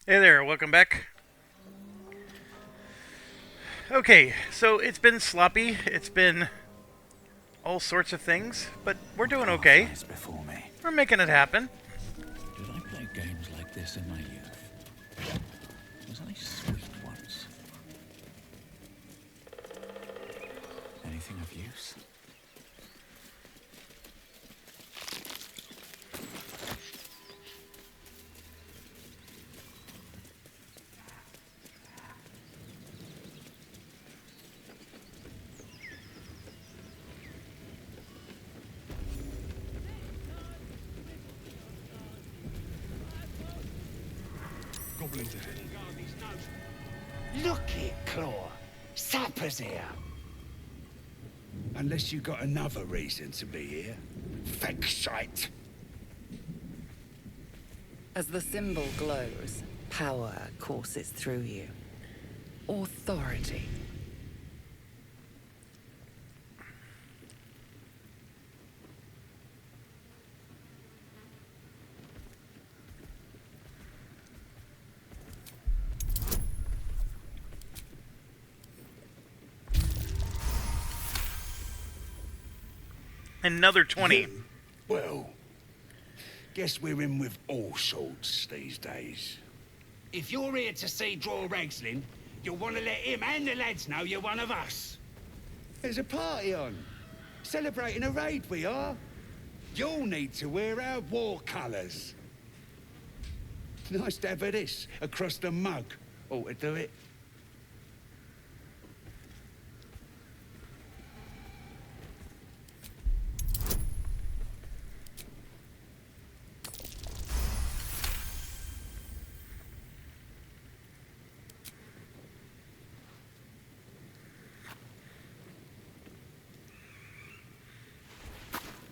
Hey there, welcome back. Okay, so it's been sloppy, it's been all sorts of things, but we're doing okay. Lies before me. We're making it happen. Did I play games like this in my youth? Was I sweet once? Anything of use? Goblins ahead. Look it, Claw. Sapper's here. Unless you got another reason to be here. Fake shite. As the symbol glows, power courses through you. Authority. Another 20. Well, guess we're in with all sorts these days. If you're here to see Draw Ragslin, you'll want to let him and the lads know you're one of us. There's a party on. Celebrating a raid we are. You'll need to wear our war colours. Nice to have this across the mug. Ought to do it.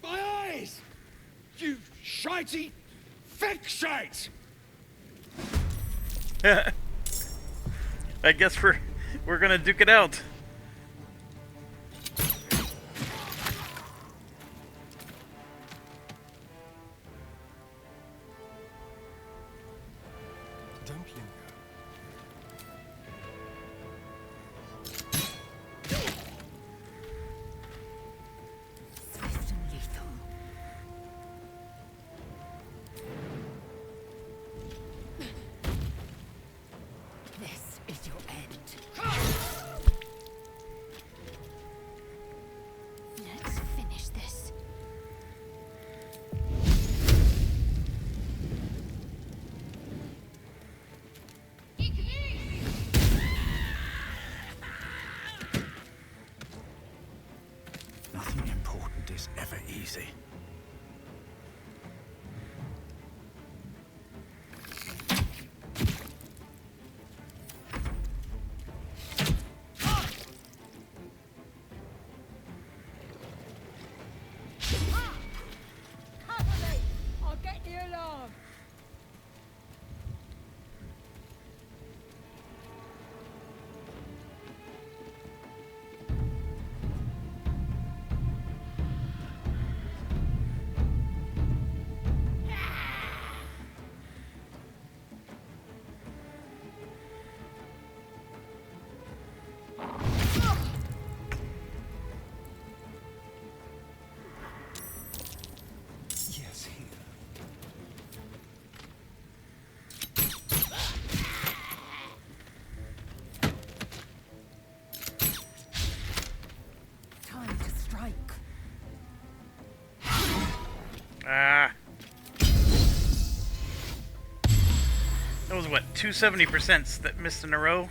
My eyes! You shitey fake shite! I guess we're gonna duke it out. Dumpling. Swift and lethal. This is your end. Let's finish this. Nothing important is ever easy. Cover me! I'll get the alarm. Yes, here. Time to strike. Ah. That was what, 270% that missed in a row?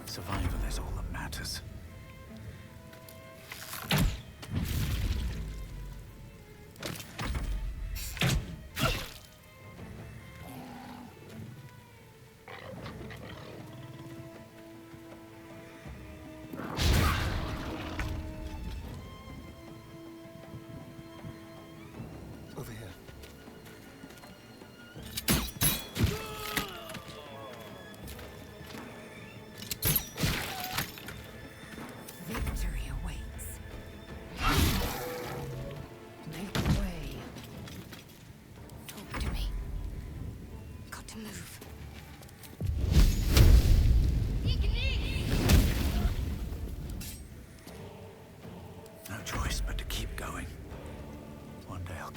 Survival is all that matters. Over here.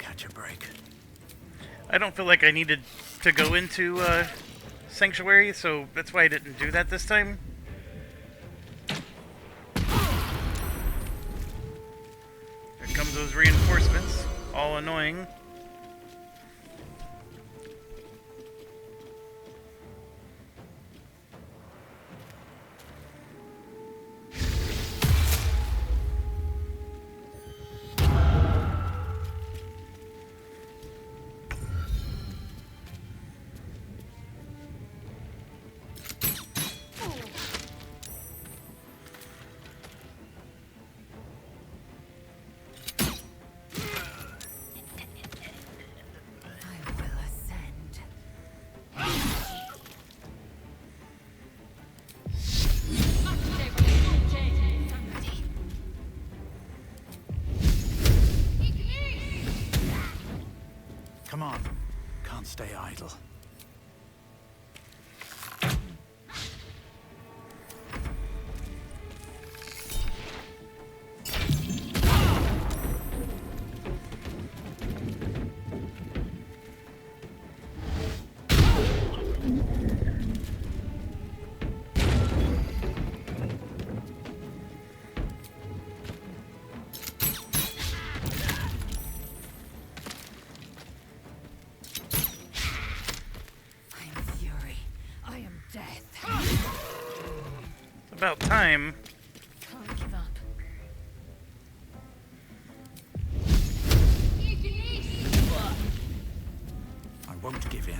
catch a break. I don't feel like I needed to go into Sanctuary, so that's why I didn't do that this time. Here comes those reinforcements, all annoying. I will ascend. I'm ready. Come on. Can't stay idle. I am fury. I am death. It's about time. Can't give up. I won't give in.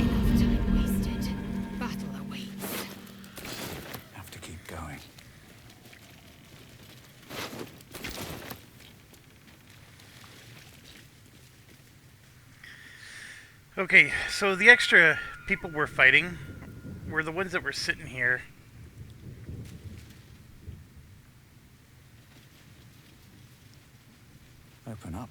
Enough time wasted. Battle awaits. Have to keep going. Okay, so the extra people we're fighting were the ones that were sitting here. Open up.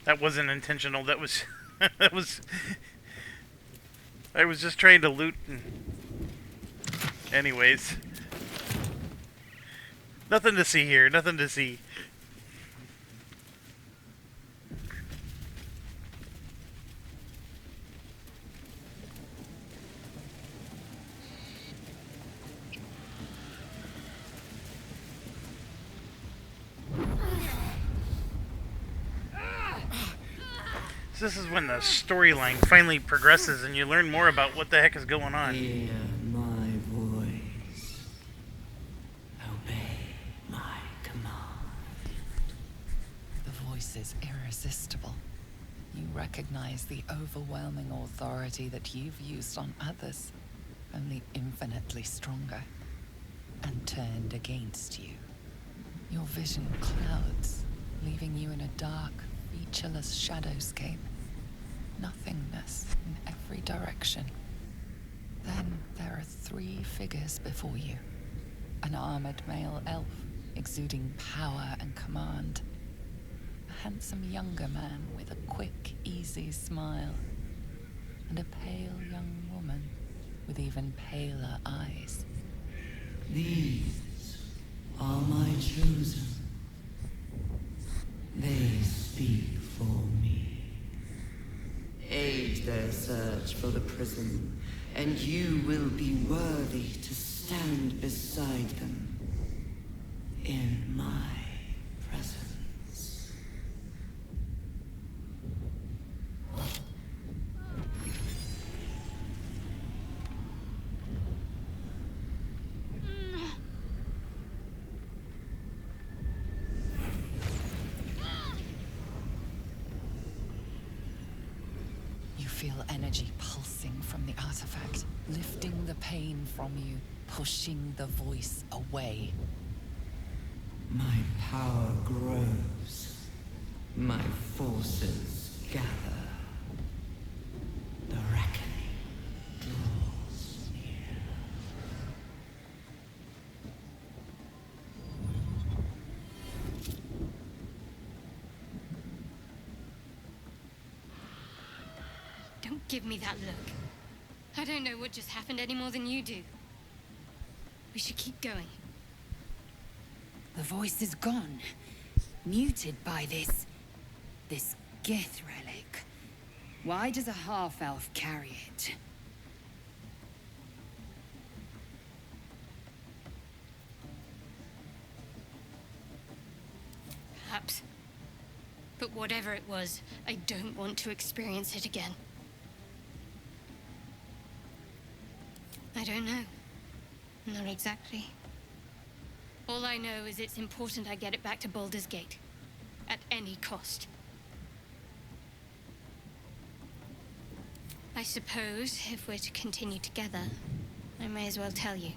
That wasn't intentional. That was that was I was just trying to loot and anyways. Nothing to see here, nothing to see. So this is when the storyline finally progresses and you learn more about what the heck is going on. Hear my voice. Obey my command. The voice is irresistible. You recognize the overwhelming authority that you've used on others, only infinitely stronger, and turned against you. Your vision clouds, leaving you in a dark, featureless shadowscape. Nothingness in every direction. Then there are three figures before you. An armored male elf, exuding power and command. A handsome younger man with a quick, easy smile. And a pale young woman with even paler eyes. These are my chosen. They speak for me. Aid their search for the prison, and you will be worthy to stand beside them in my presence. feel energy pulsing from the artifact, lifting the pain from you, pushing the voice away. My power grows. My forces gather. The reckoning draws near. Don't give me that look. I don't know what just happened any more than you do. We should keep going. The voice is gone. Muted by this Gith relic. Why does a half-elf carry it? Perhaps. But whatever it was, I don't want to experience it again. I don't know. Not exactly. All I know is it's important I get it back to Baldur's Gate. At any cost. I suppose, if we're to continue together, I may as well tell you.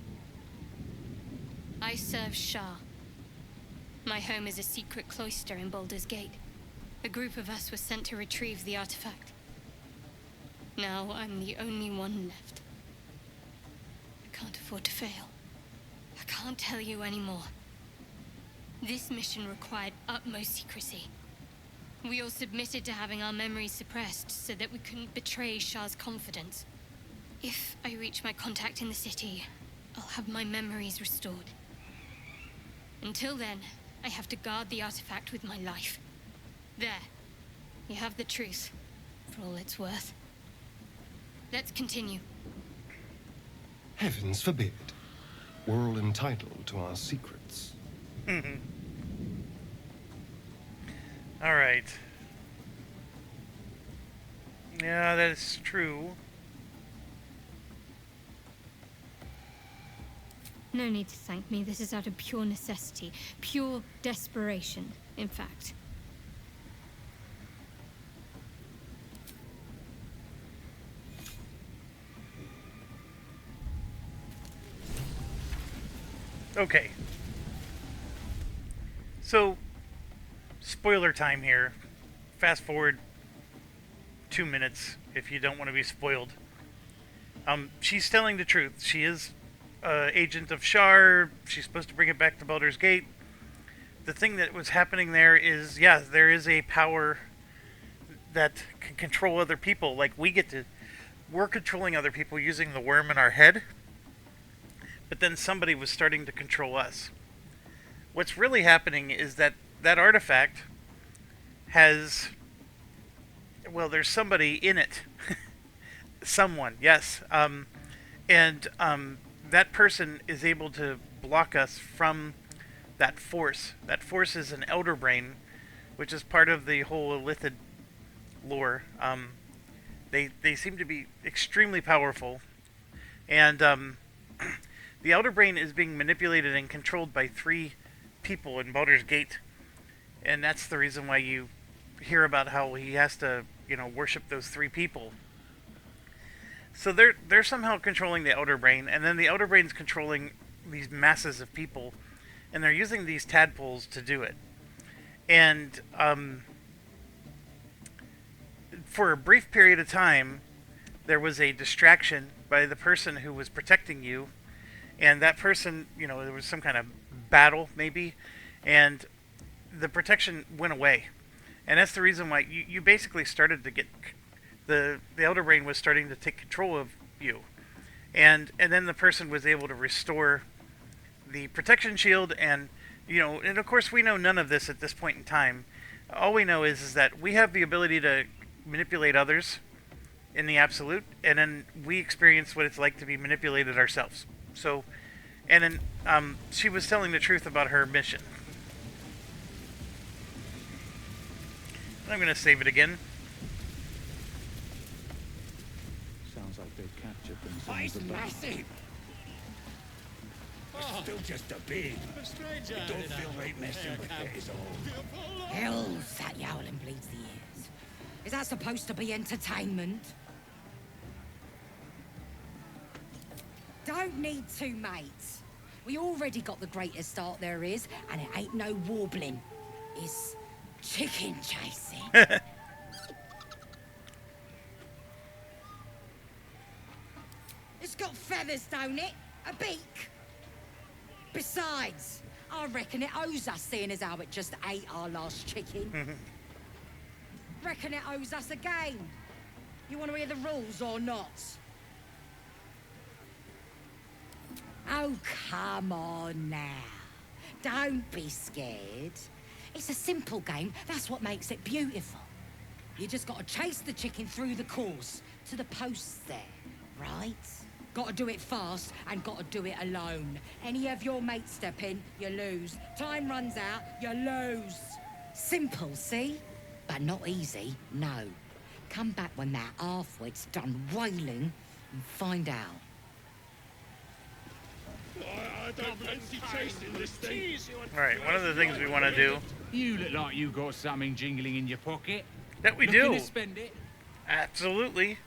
I serve Shah. My home is a secret cloister in Baldur's Gate. A group of us was sent to retrieve the artifact. Now I'm the only one left. I can't afford to fail. I can't tell you anymore. This mission required utmost secrecy. We all submitted to having our memories suppressed so that we couldn't betray Shah's confidence. If I reach my contact in the city, I'll have my memories restored. Until then, I have to guard the artifact with my life. There. You have the truth, for all it's worth. Let's continue. Heavens forbid. We're all entitled to our secrets. All right. Yeah, that is true. No need to thank me. This is out of pure necessity. Pure desperation, in fact. Okay. So, spoiler time here. Fast forward 2 minutes if you don't want to be spoiled. She's telling the truth. She is agent of Shar. She's supposed to bring it back to Baldur's Gate. The thing that was happening there is, yeah, there is a power that can control other people. Like, we're controlling other people using the worm in our head. But then somebody was starting to control us. What's really happening is that that artifact has, well, there's somebody in it. Someone, yes. That person is able to block us from that force. That force is an elder brain, which is part of the whole Illithid lore. They seem to be extremely powerful. And the elder brain is being manipulated and controlled by 3 people in Baldur's Gate. And that's the reason why you hear about how he has to, worship those 3 people. So they're somehow controlling the elder brain, and then the elder brain's controlling these masses of people, and they're using these tadpoles to do it. And for a brief period of time, there was a distraction by the person who was protecting you, and that person, there was some kind of battle maybe, and the protection went away. And that's the reason why you basically started to get the elder brain was starting to take control of you, and then the person was able to restore the protection shield, and and of course we know none of this at this point in time. All we know is that we have the ability to manipulate others in the absolute, and then we experience what it's like to be manipulated ourselves. So, and then she was telling the truth about her mission. I'm going to save it again. Sounds like they've captured Oh, themselves it's a battle. massive. It's still just a bit. It don't feel right messing with it is all. Hell's that yowling bleeds the ears. Is that supposed to be entertainment? Don't need two mates. We already got the greatest start there is, and it ain't no warbling. It's chicken chasing. It's got feathers, don't it? A beak. Besides, I reckon it owes us, seeing as how it just ate our last chicken. Reckon it owes us a game. You want to hear the rules or not? Oh, come on now. Don't be scared. It's a simple game. That's what makes it beautiful. You just got to chase the chicken through the course to the posts there, right? Got to do it fast and got to do it alone. Any of your mates step in, you lose. Time runs out, you lose. Simple, see? But not easy, no. Come back when that half-wit's done wailing and find out. Alright, one of the things we want to do... You look like you got something jingling in your pocket. That we Looking do. to spend it? Absolutely.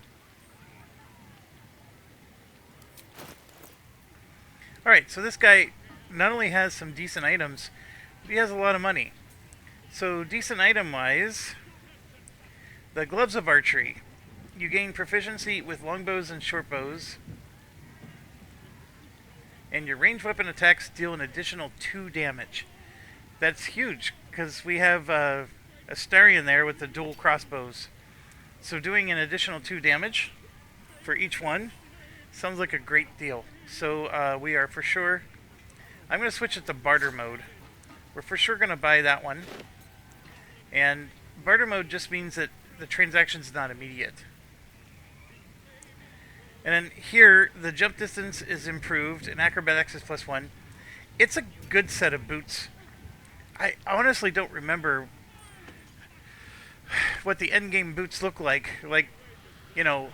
Alright, so this guy not only has some decent items, but he has a lot of money. So, decent item-wise, the Gloves of Archery. You gain proficiency with longbows and shortbows. And your ranged weapon attacks deal an additional 2 damage. That's huge, because we have Astarion there with the dual crossbows. So doing an additional 2 damage for each one sounds like a great deal. So we are for sure... I'm going to switch it to barter mode. We're for sure going to buy that one. And barter mode just means that the transaction's not immediate. And then here, the jump distance is improved, and acrobatics is +1. It's a good set of boots. I honestly don't remember what the endgame boots look like. Like, you know,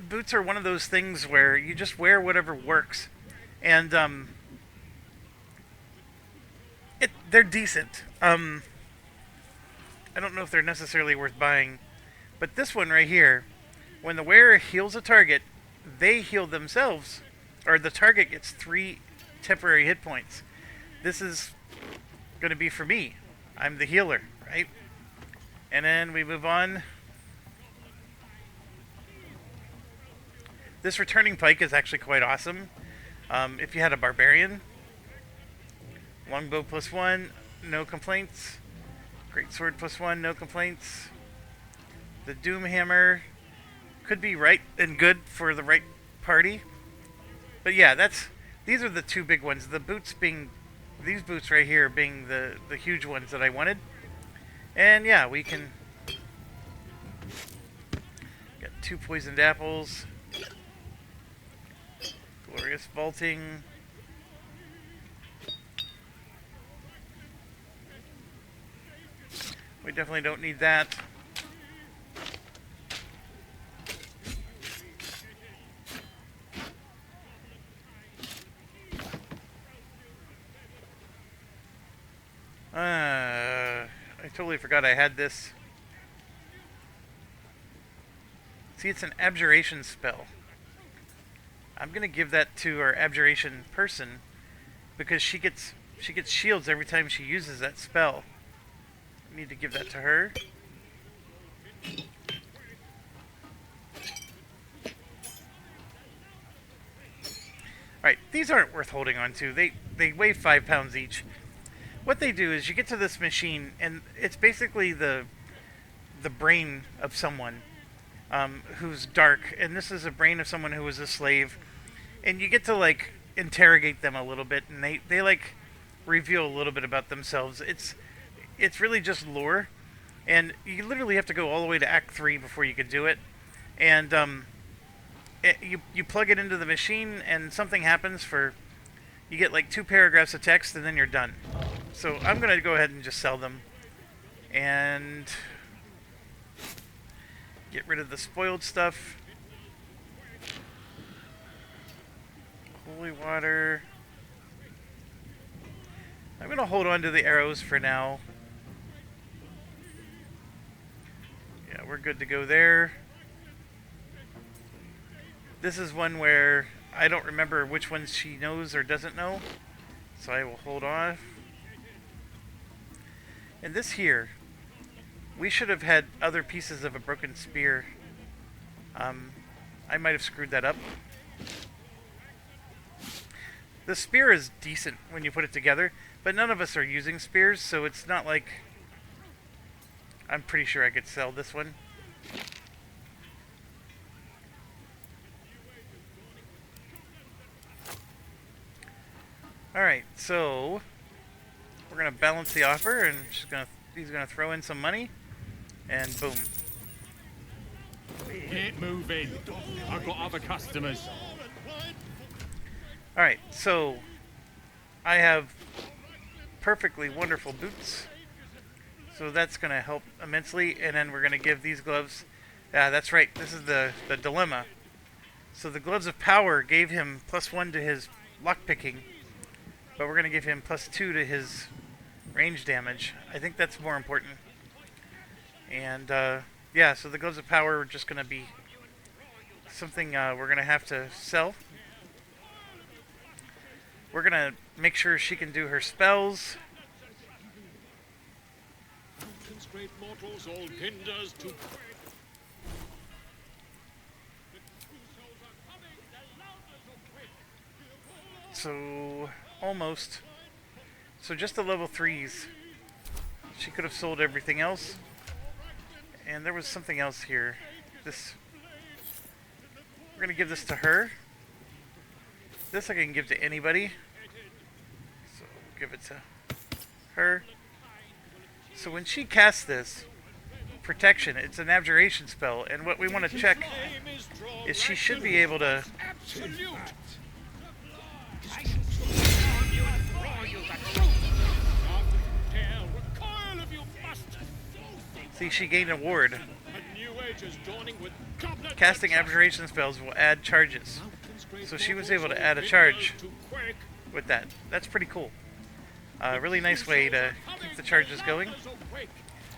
boots are one of those things where you just wear whatever works. And, they're decent. I don't know if they're necessarily worth buying. But this one right here, when the wearer heals a target, they heal themselves. Or the target gets 3 temporary hit points. This is going to be for me. I'm the healer, right? And then we move on. This returning pike is actually quite awesome. If you had a barbarian, longbow +1, no complaints. Great sword +1, no complaints. The doom hammer could be right and good for the right party. But yeah, these are the 2 big ones. The boots being, these boots right here being the huge ones that I wanted. And yeah, we can get 2 poisoned apples. Glorious vaulting. We definitely don't need that. I totally forgot I had this. See, it's an abjuration spell. I'm gonna give that to our abjuration person because she gets shields every time she uses that spell. I need to give that to her. Alright, these aren't worth holding on to. They weigh 5 pounds each. What they do is you get to this machine, and it's basically the brain of someone who's dark, and this is a brain of someone who was a slave, and you get to like interrogate them a little bit, and they like reveal a little bit about themselves. It's really just lore, and you literally have to go all the way to Act 3 before you can do it, and you plug it into the machine, and something happens for, you get like 2 paragraphs of text, and then you're done. So I'm going to go ahead and just sell them. And get rid of the spoiled stuff. Holy water. I'm going to hold on to the arrows for now. Yeah, we're good to go there. This is one where I don't remember which ones she knows or doesn't know, so I will hold on. And this here, we should have had other pieces of a broken spear. I might have screwed that up. The spear is decent when you put it together, but none of us are using spears, so it's not like... I'm pretty sure I could sell this one. Alright, so... we're going to balance the offer, and he's going to throw in some money, and boom. Keep moving. I've got other customers. Alright, so I have perfectly wonderful boots. So that's going to help immensely. And then we're going to give these gloves... Yeah, that's right. This is the dilemma. So the gloves of power gave him +1 to his lockpicking. But we're going to give him +2 to his range damage. I think that's more important. And, yeah, so the gloves of power are just going to be something we're going to have to sell. We're going to make sure she can do her spells. Mortals, all hinders to... So, almost. So just the level 3s. She could have sold everything else. And there was something else here. This... We're going to give this to her. This I can give to anybody. So, give it to her. So when she casts this, protection, it's an abjuration spell, and what we want to check is she should be able to... See, she gained a ward. Casting abjuration spells will add charges. So she was able to add a charge with that. That's pretty cool. A really nice way to keep the charges going.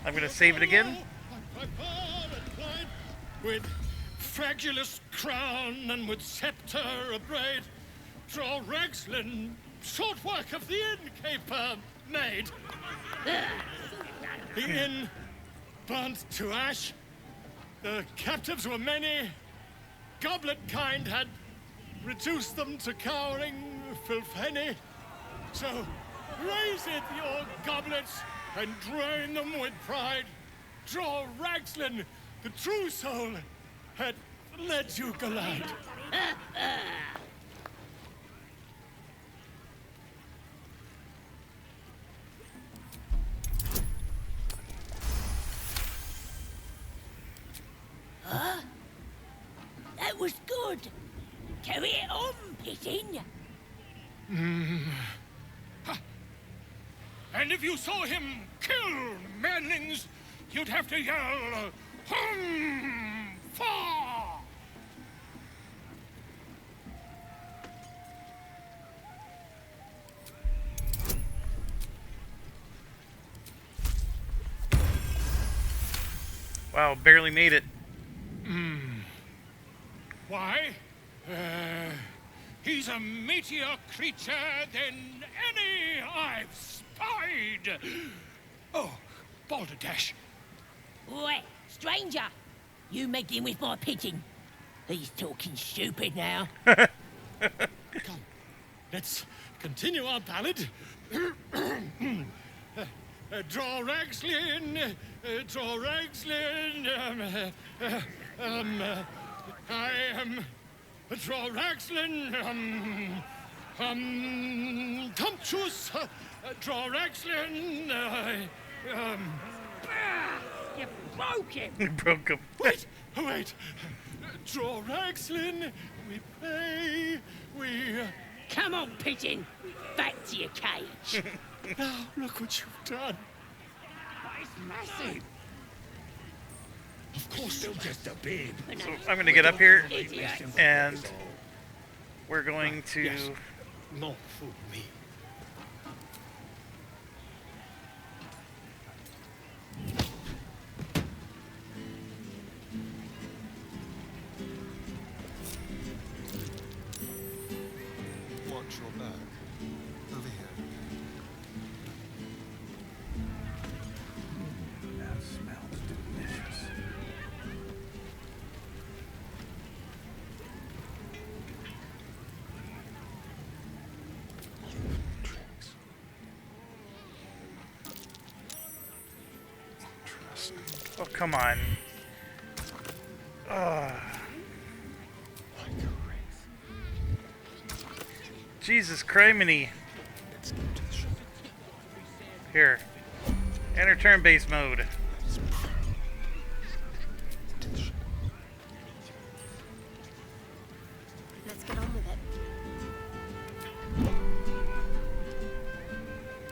I'm going to save it again. With fragulous crown and with scepter abraid, draw Ragslin, short work of the innkeeper made. The inn burnt to ash. The captives were many. Goblet kind had reduced them to cowering filfenny. So raise it, your goblets, and drain them with pride. Draw Ragslin, the true soul, had let you glide. That was good. Carry it on, Pigeon. And if you saw him kill manlings, you'd have to yell, hum, fa! Wow, barely made it. Why? He's a meatier creature than any I've spied. Oh, Balderdash. Oi, stranger! You meddling with my pigeon. He's talking stupid now. Come, let's continue our ballad. Draw Ragslin, draw Ragslin, I am draw Ragslin, Tumptuous, draw Ragslin, You broke him! You broke him. Wait, wait. Draw Ragslin, we pay, we... Come on, Pigeon! Back to your cage! Now, look what you've done. It's massive. Of course, they're just a bib. So I'm going to get up here, and we're going to... Yes. Not for me. Watch your back. Over here. That smells delicious. Drinks. Interesting. Oh, come on. Ugh. Like a wraith. Jesus criminy. Let's get to the ship. Here. Enter turn-based mode. Into the ship. Let's get on with it.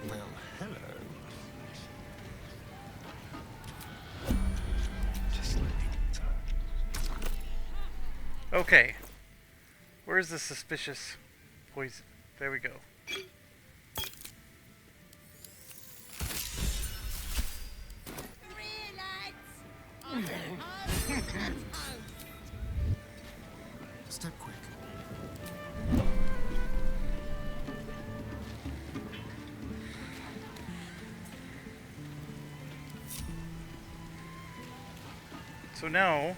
Well, hello. Just like so. Okay. Where's the suspicious poison? There we go. Step quick. So now,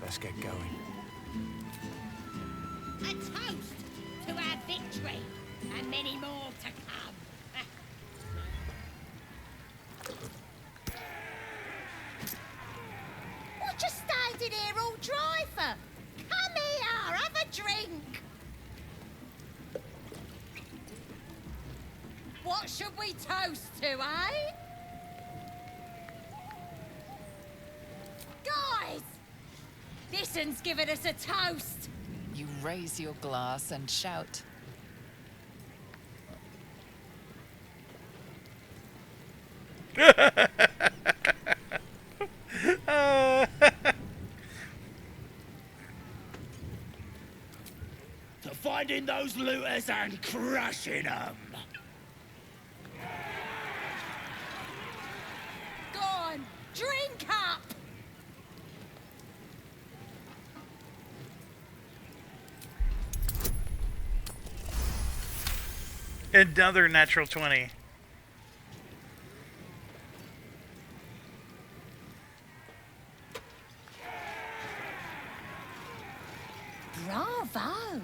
Let's get going. A toast to our victory, and many more to come. What you standing here all dry for? Come here, have a drink. What should we toast to, eh? Guys, this one's giving us a toast. You raise your glass and shout. To finding those looters and crushing them. Go on, drink up. another natural 20. Bravo!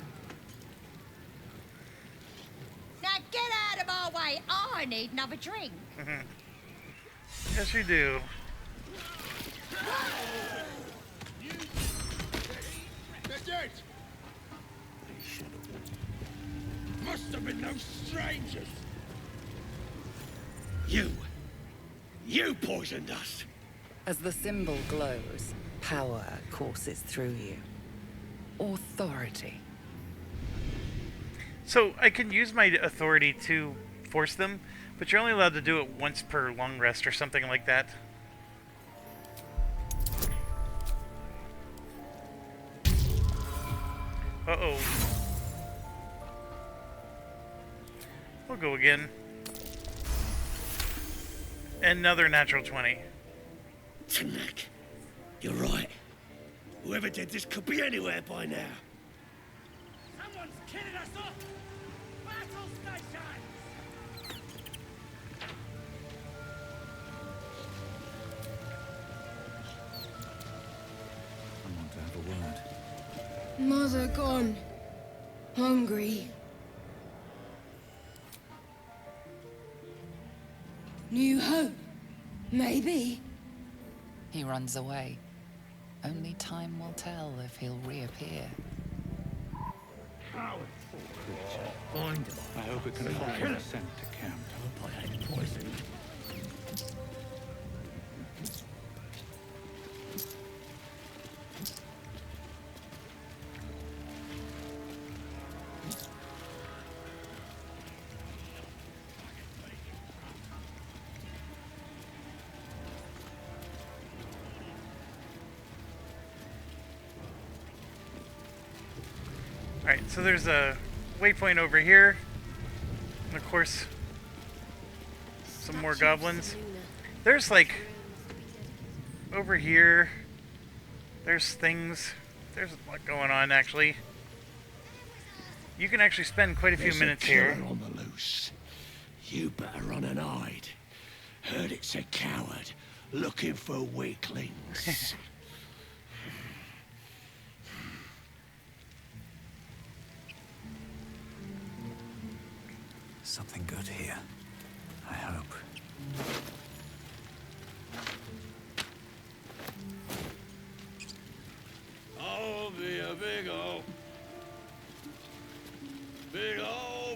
Now get out of my way. I need another drink. Yes, you do. That's it! Must have been those strangers. You poisoned us. As the symbol glows, power courses through you. Authority. So I can use my authority to force them, but you're only allowed to do it once per long rest or something like that. Uh-oh. We'll go again. Another natural 20. Tanak, you're right. Whoever did this could be anywhere by now. Someone's killing us off! Battle stations! I want to have a word. Mother gone. Hungry. New hope. Maybe. He runs away. Only time will tell if he'll reappear. Find them. I hope it can find a scent to count. Hope I ain't poisoned. Alright, so there's a waypoint over here. And of course, some more goblins. There's like, over here, there's things. There's a lot going on actually. You can actually spend quite a few There's minutes a killer here. on the loose. You better run and hide. Heard it's a coward looking for weaklings. Something good here. I hope. I'll be a big old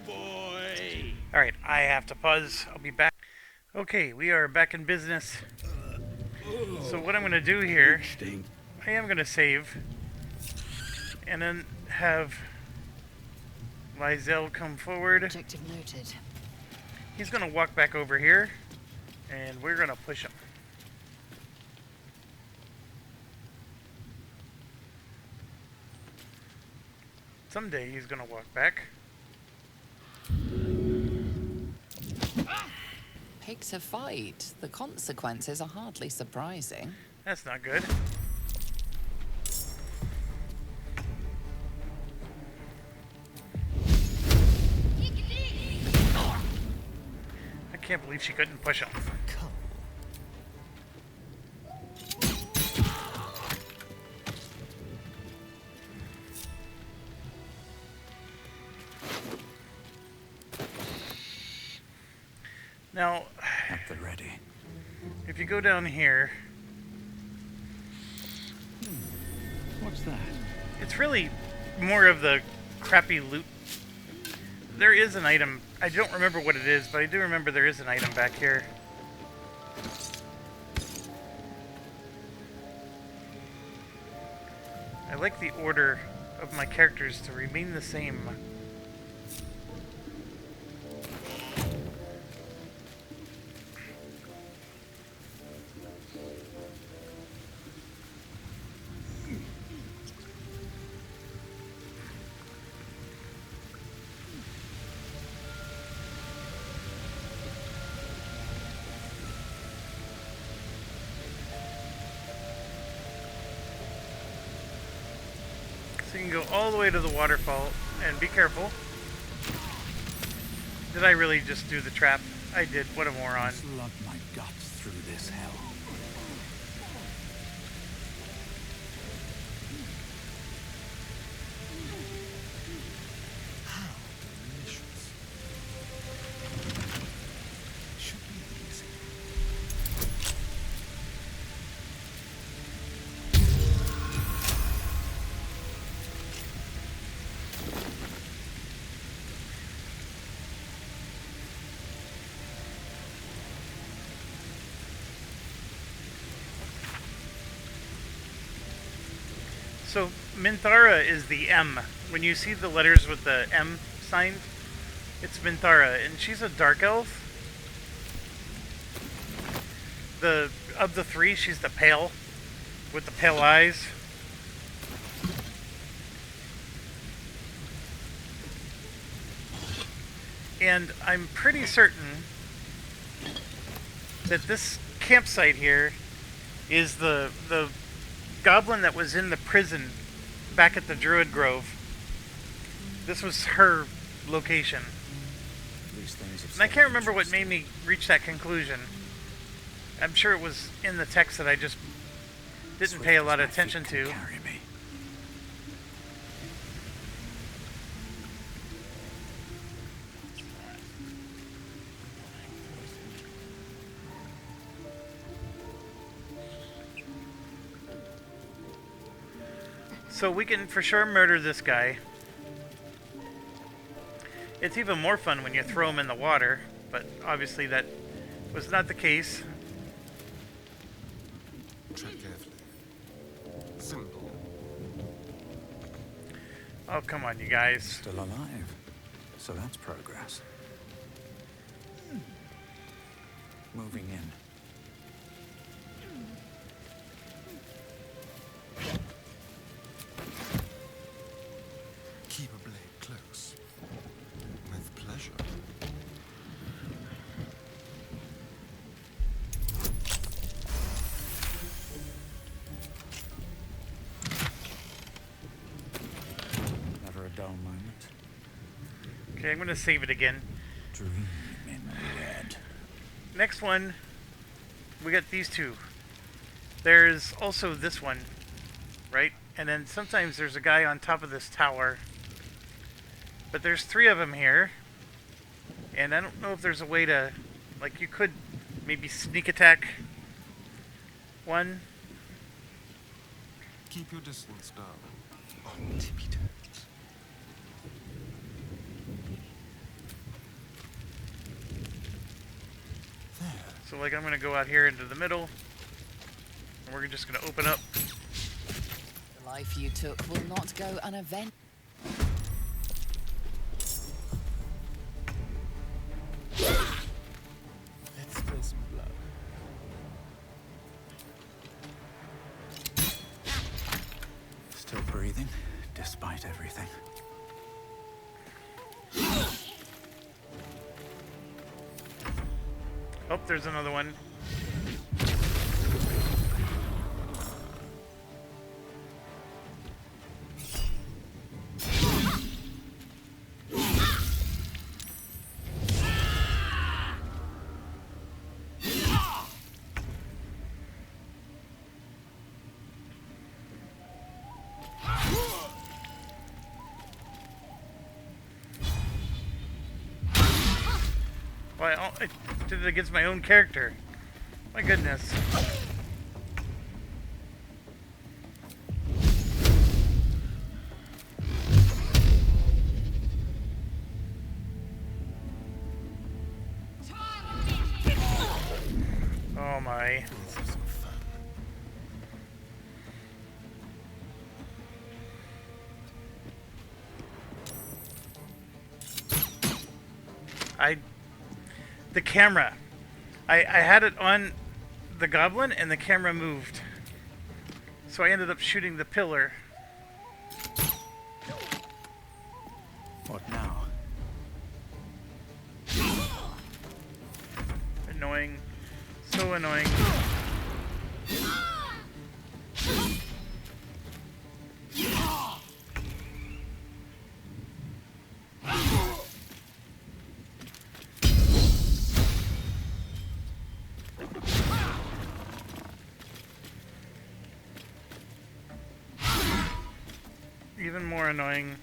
boy. Alright, I have to pause. I'll be back. Okay, we are back in business. So what I'm going to do here, I am going to save. And then have Lizelle come forward. Objective noted. He's going to walk back over here. And we're going to push him. Someday he's going to walk back. Pick to fight. The consequences are hardly surprising. That's not good. I can't believe she couldn't push him. Now, At the ready. if you go down here, What's that? it's really more of the crappy loot. There is an item. I don't remember what it is, but I do remember there is an item back here. I like the order of my characters to remain the same. So you can go all the way to the waterfall, and be careful. Did I really just do the trap? I did. What a moron. Slug my guts through this hell. How delicious. Should be easy. So Minthara is the M. When you see the letters with the M sign, it's Minthara, and she's a dark elf. Of the three, she's the pale, with the pale eyes. And I'm pretty certain that this campsite here is the goblin that was in the prison back at the Druid Grove. This was her location. These things have And I can't remember what made me reach that conclusion. I'm sure it was in the text that I just didn't pay a lot of attention to. Carry me. So we can for sure murder this guy. It's even more fun when you throw him in the water, but obviously that was not the case. Tread carefully. Simple. Oh, come on, you guys. Still alive. So that's progress. Moving in. Keep a blade close. With pleasure. Never a dull moment. Okay, I'm gonna save it again. Dream in red. Next one, we got these two. There's also this one, right? And then sometimes there's a guy on top of this tower. But there's 3 of them here. And I don't know if there's a way to, like, you could maybe sneak attack one. Keep your distance, darling. On tippy toes. There. So, like, I'm gonna go out here into the middle. And we're just gonna open up. The life you took will not go unavenged. Let's spill some blood. Still breathing, despite everything. Oh, there's another one. Well, I did it against my own character. My goodness. Oh my. Let's have some fun. The camera. I had it on the goblin and the camera moved. So I ended up shooting the pillar. What now? Annoying. So annoying. Even more annoying.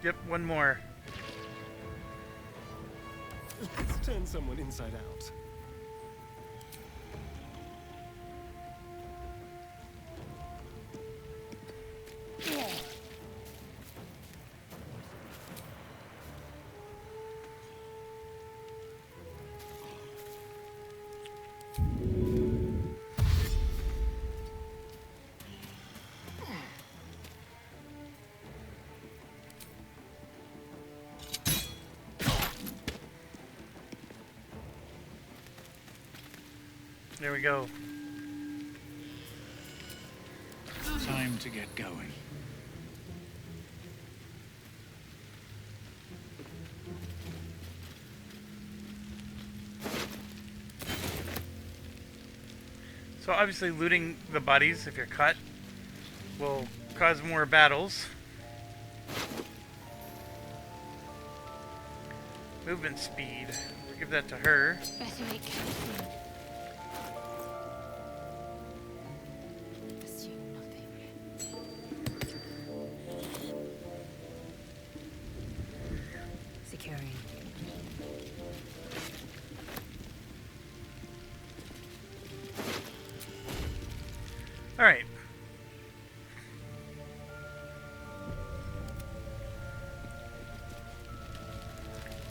Yep, one more. Let's turn someone inside out. There we go. Time to get going. So obviously looting the bodies, if you're cut, will cause more battles. Movement speed. We'll give that to her. Better make careful. Assume nothing. Securing. All right.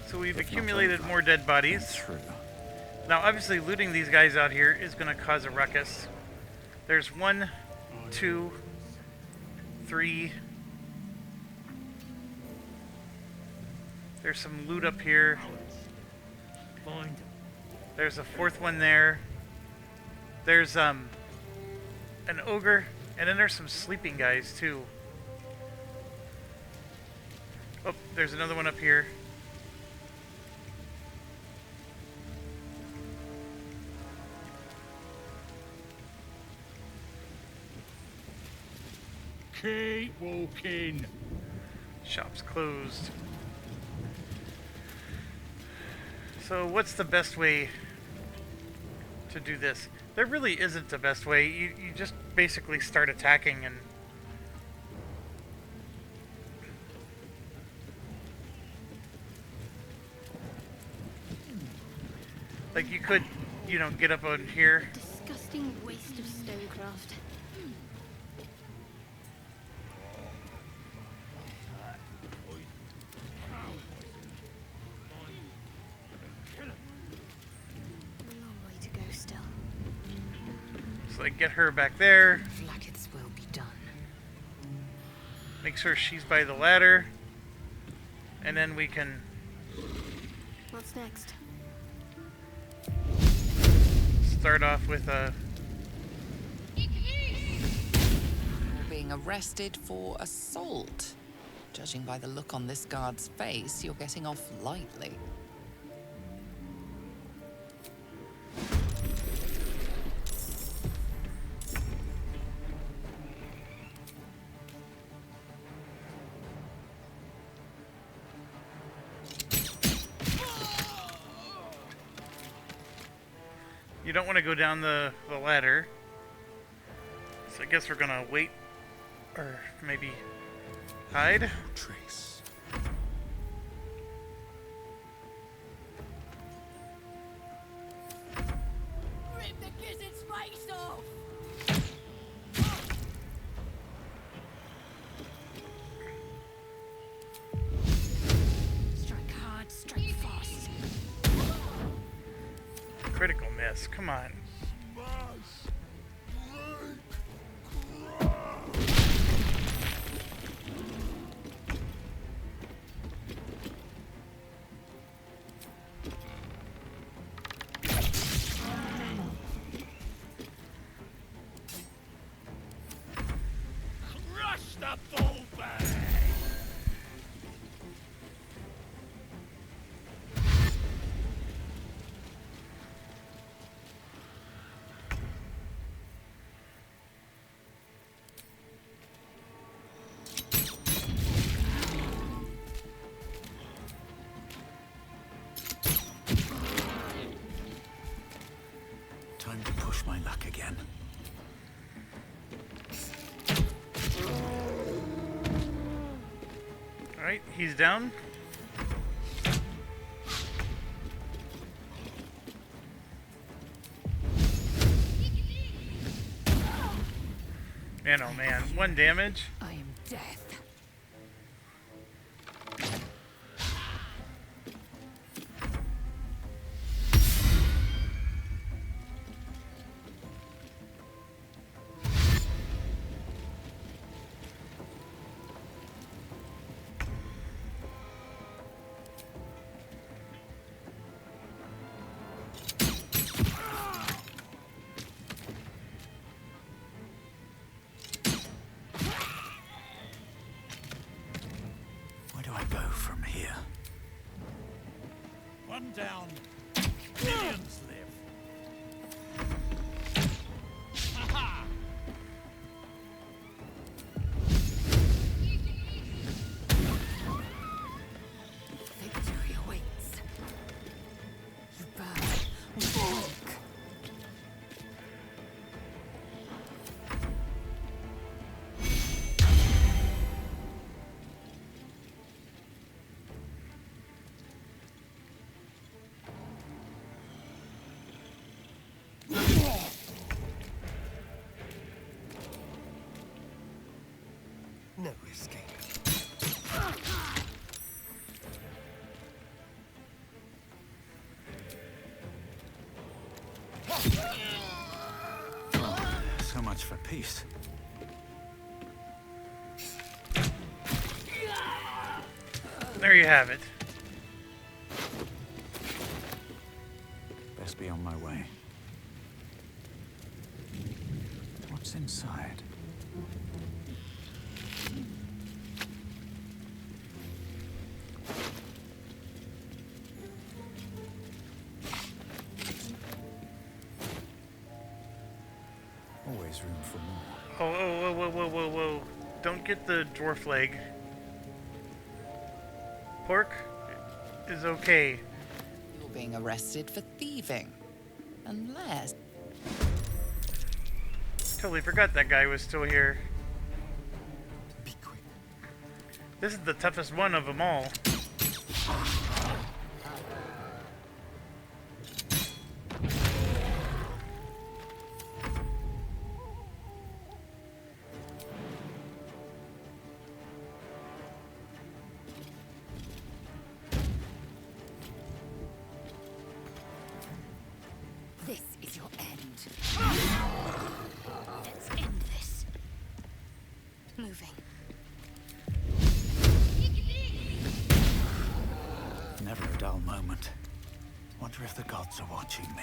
So we've accumulated more dead bodies. True. Now, obviously, looting these guys out here is going to cause a ruckus. There's 1, 2, 3. There's some loot up here. There's a 4th one there. There's an ogre, and then there's some sleeping guys too. Oh, there's another one up here. Keep walking. Shop's closed. So what's the best way to do this? There really isn't a best way. You just basically start attacking and like you could, you know, get up on here. Disgusting waste of stonecraft. A long way to go still. So like get her back there. Flackets will be done. Make sure she's by the ladder. And then we can What's next? start off with a... You're being arrested for assault. Judging by the look on this guard's face, you're getting off lightly. You don't want to go down the ladder. So I guess we're gonna wait. Or maybe hide. Trace. Rip the gizzard's face off! Strike hard, strike fast. Critical miss. Come on. Crush the bull bag! Time to push my luck again. Alright, he's down. Man, oh man, 1 damage. I am death. Where do I go from here? One down. Millions live. Ha-ha! Victory awaits. You burn with milk. No escape. So much for peace. There you have it. Best be on my way. What's What's inside? Always room for more. Oh, whoa, whoa, whoa, whoa, whoa. Don't get the dwarf leg. Pork is okay. You're being arrested for thieving. Unless... Totally forgot that guy was still here. Be quick. This is the toughest one of them all. This is your end. Let's end this. Moving. Never a dull moment. Wonder if the gods are watching me.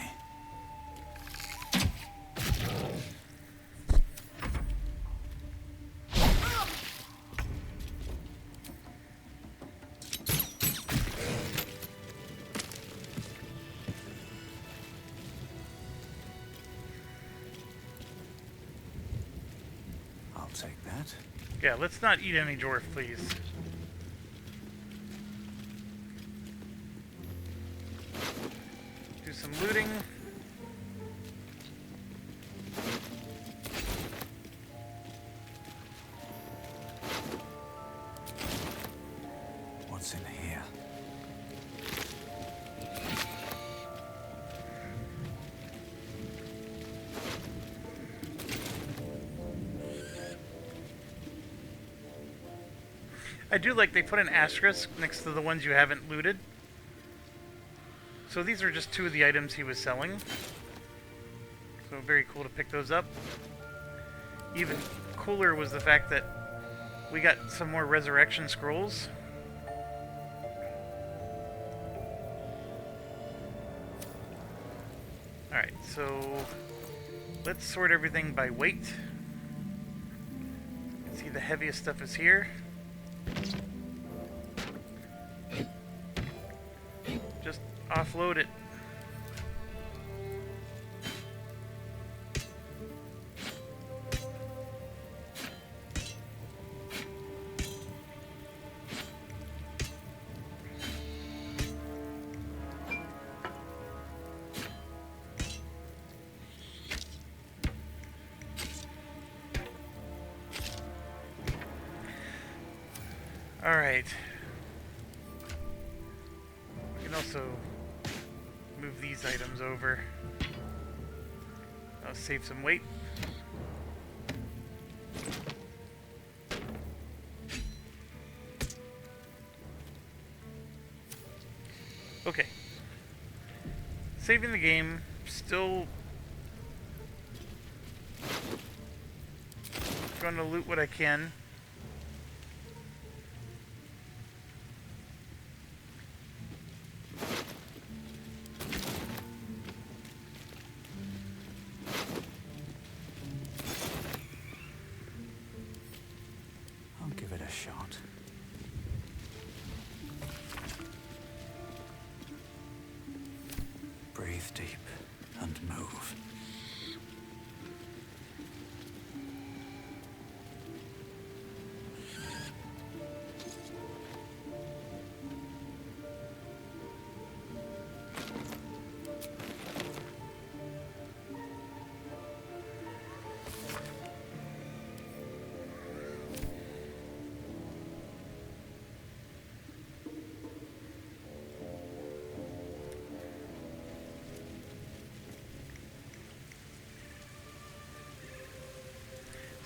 I'll take that. Yeah, let's not eat any dwarf, please. Do some looting. What's in here? I do like they put an asterisk next to the ones you haven't looted. So these are just two of the items he was selling. So very cool to pick those up. Even cooler was the fact that we got some more resurrection scrolls. Alright, so let's sort everything by weight. You can see the heaviest stuff is here. Just offload it. All right. We can also move these items over. That'll save some weight. Okay. Saving the game. Still going to loot what I can. I'll give it a shot. Breathe deep and move.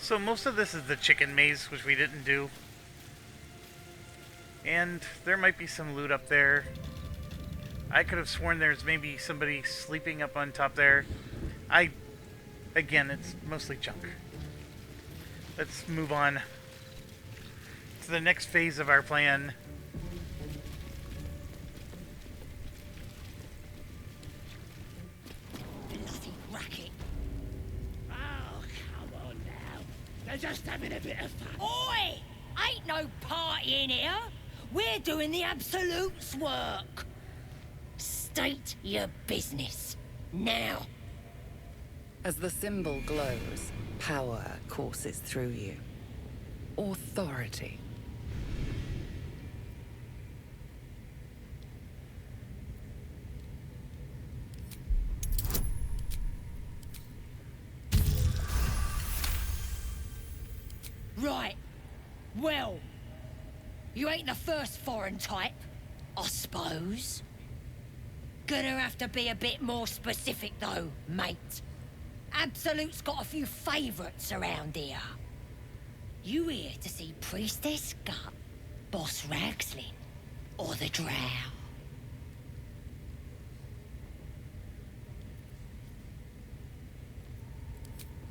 So most of this is the chicken maze, which we didn't do. And there might be some loot up there. I could have sworn there's maybe somebody sleeping up on top there. Again, it's mostly junk. Let's move on to the next phase of our plan. Bloody racket. Oh, come on, just having a bit of fun. Oi! Ain't no party in here. We're doing the Absolute's work. State your business. Now. As the symbol glows, power courses through you. Authority. Right. Well, you ain't the first foreign type, I suppose. Gonna have to be a bit more specific though, mate. Absolute's got a few favourites around here. You here to see Priestess Gut, Boss Ragslin, or the Drow?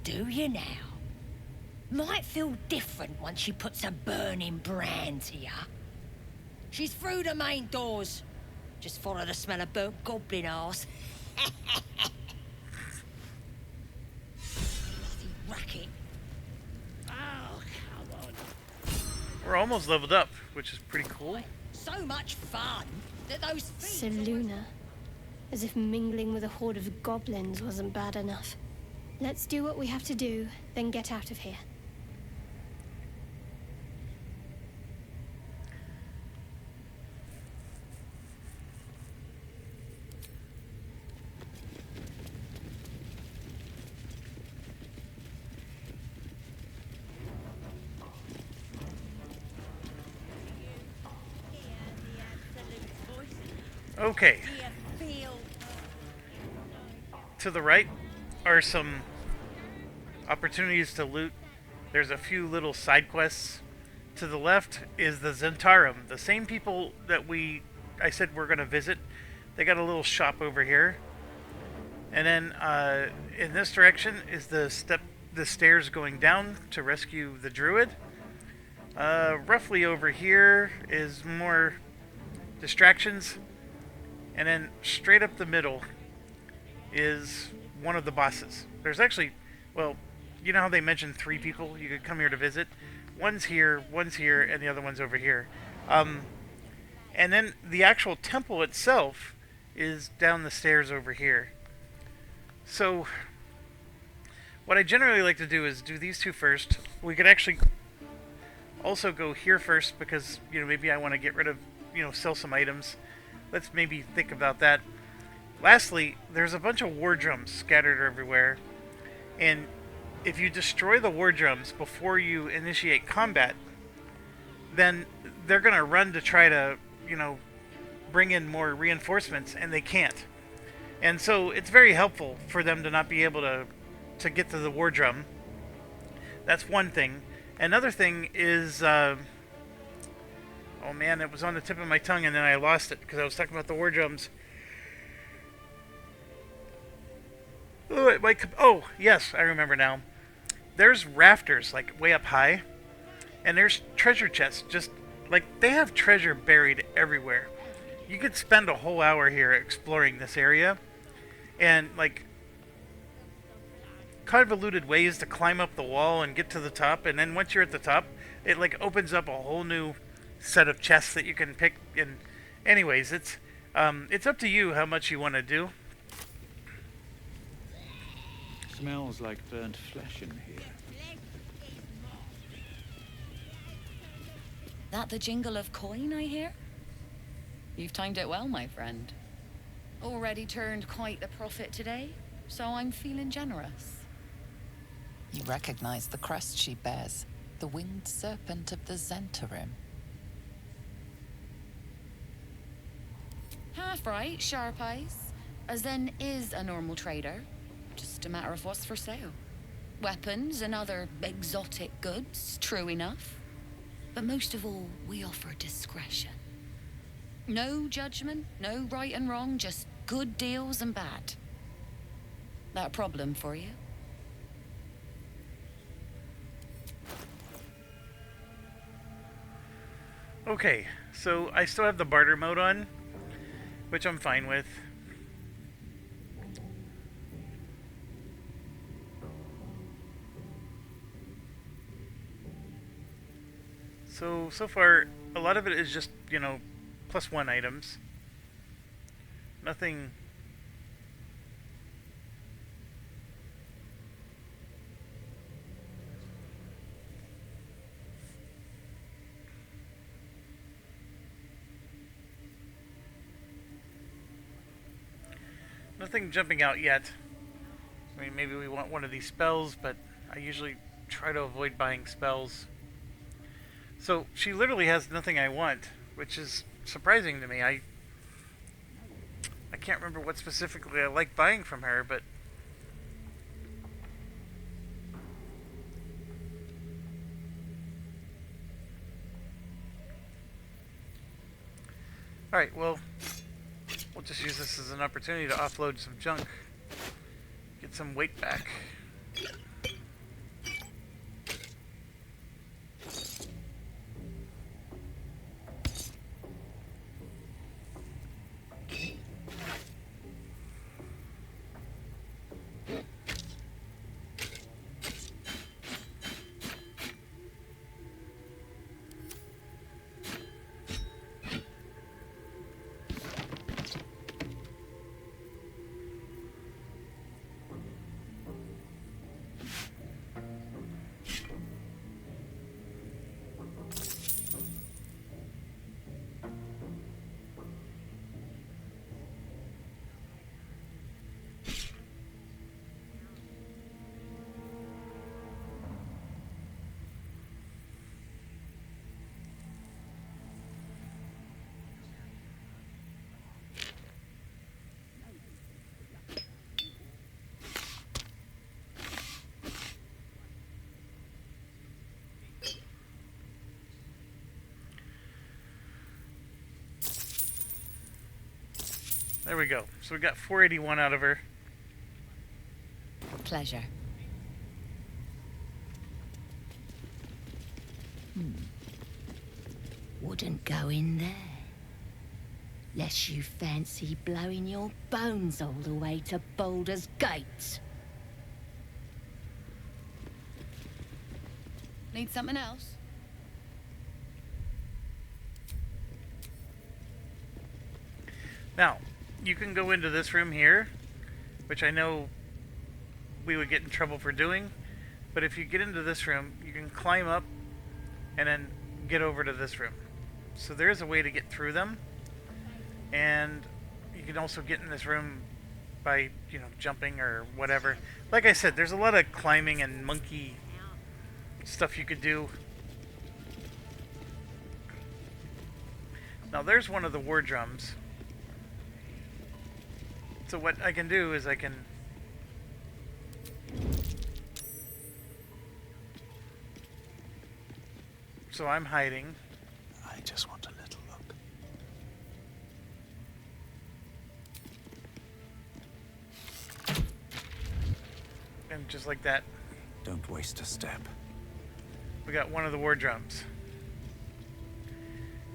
Do you now? Might feel different once she puts a burning brand here. She's through the main doors. Just follow the smell of burnt goblin arse. Racket. Oh, come on. We're almost leveled up, which is pretty cool. So much fun that those Seluna. As if mingling with a horde of goblins wasn't bad enough. Let's do what we have to do, then get out of here. Okay. To the right are some opportunities to loot. There's a few little side quests. To the left is the Zentarum, the same people that I said we're going to visit. They got a little shop over here. And then in this direction is the stairs going down to rescue the druid. Roughly over here is more distractions. And then straight up the middle is one of the bosses. There's actually, well, you know how they mentioned 3 people you could come here to visit? One's here, and the other one's over here. And then the actual temple itself is down the stairs over here. So, what I generally like to do is do these 2 first. We could actually also go here first because, maybe I want to get rid of, sell some items. Let's maybe think about that. Lastly, there's a bunch of war drums scattered everywhere. And if you destroy the war drums before you initiate combat, then they're going to run to try to, bring in more reinforcements, and they can't. And so it's very helpful for them to not be able to get to the war drum. That's one thing. Another thing is... oh man, it was on the tip of my tongue and then I lost it because I was talking about the war drums. Oh, yes, I remember now. There's rafters, like, way up high. And there's treasure chests, just, like, they have treasure buried everywhere. You could spend a whole hour here exploring this area. And, like, convoluted ways to climb up the wall and get to the top. And then once you're at the top, it, like, opens up a whole new set of chests that you can pick. And anyways, it's up to you how much you want to do. Smells like burnt flesh in here. That the jingle of coin I hear? You've timed it well, my friend. Already turned quite the profit today, so I'm feeling generous. You recognize the crest she bears, the winged serpent of the Zentarim. Half right, sharp eyes. A Zen is a normal trader. Just a matter of what's for sale. Weapons and other exotic goods, true enough. But most of all, we offer discretion. No judgment, no right and wrong, just good deals and bad. That a problem for you? Okay, so I still have the barter mode on, which I'm fine with. So far, a lot of it is just, +1 items. Nothing. Nothing jumping out yet. I mean, maybe we want one of these spells, but I usually try to avoid buying spells. So she literally has nothing I want, which is surprising to me. I can't remember what specifically I like buying from her, but alright, well, we'll just use this as an opportunity to offload some junk. Get some weight back. There we go. So we got 481 out of her. Pleasure. Wouldn't go in there. Lest you fancy blowing your bones all the way to Baldur's Gate. Need something else? Now, you can go into this room here, which I know we would get in trouble for doing, but if you get into this room, you can climb up and then get over to this room. So there is a way to get through them, and you can also get in this room by, jumping or whatever. Like I said, there's a lot of climbing and monkey stuff you could do. Now there's one of the war drums. So what I can do is I can so I'm hiding. I just want a little look. And just like that, Don't waste a step. we got one of the war drums.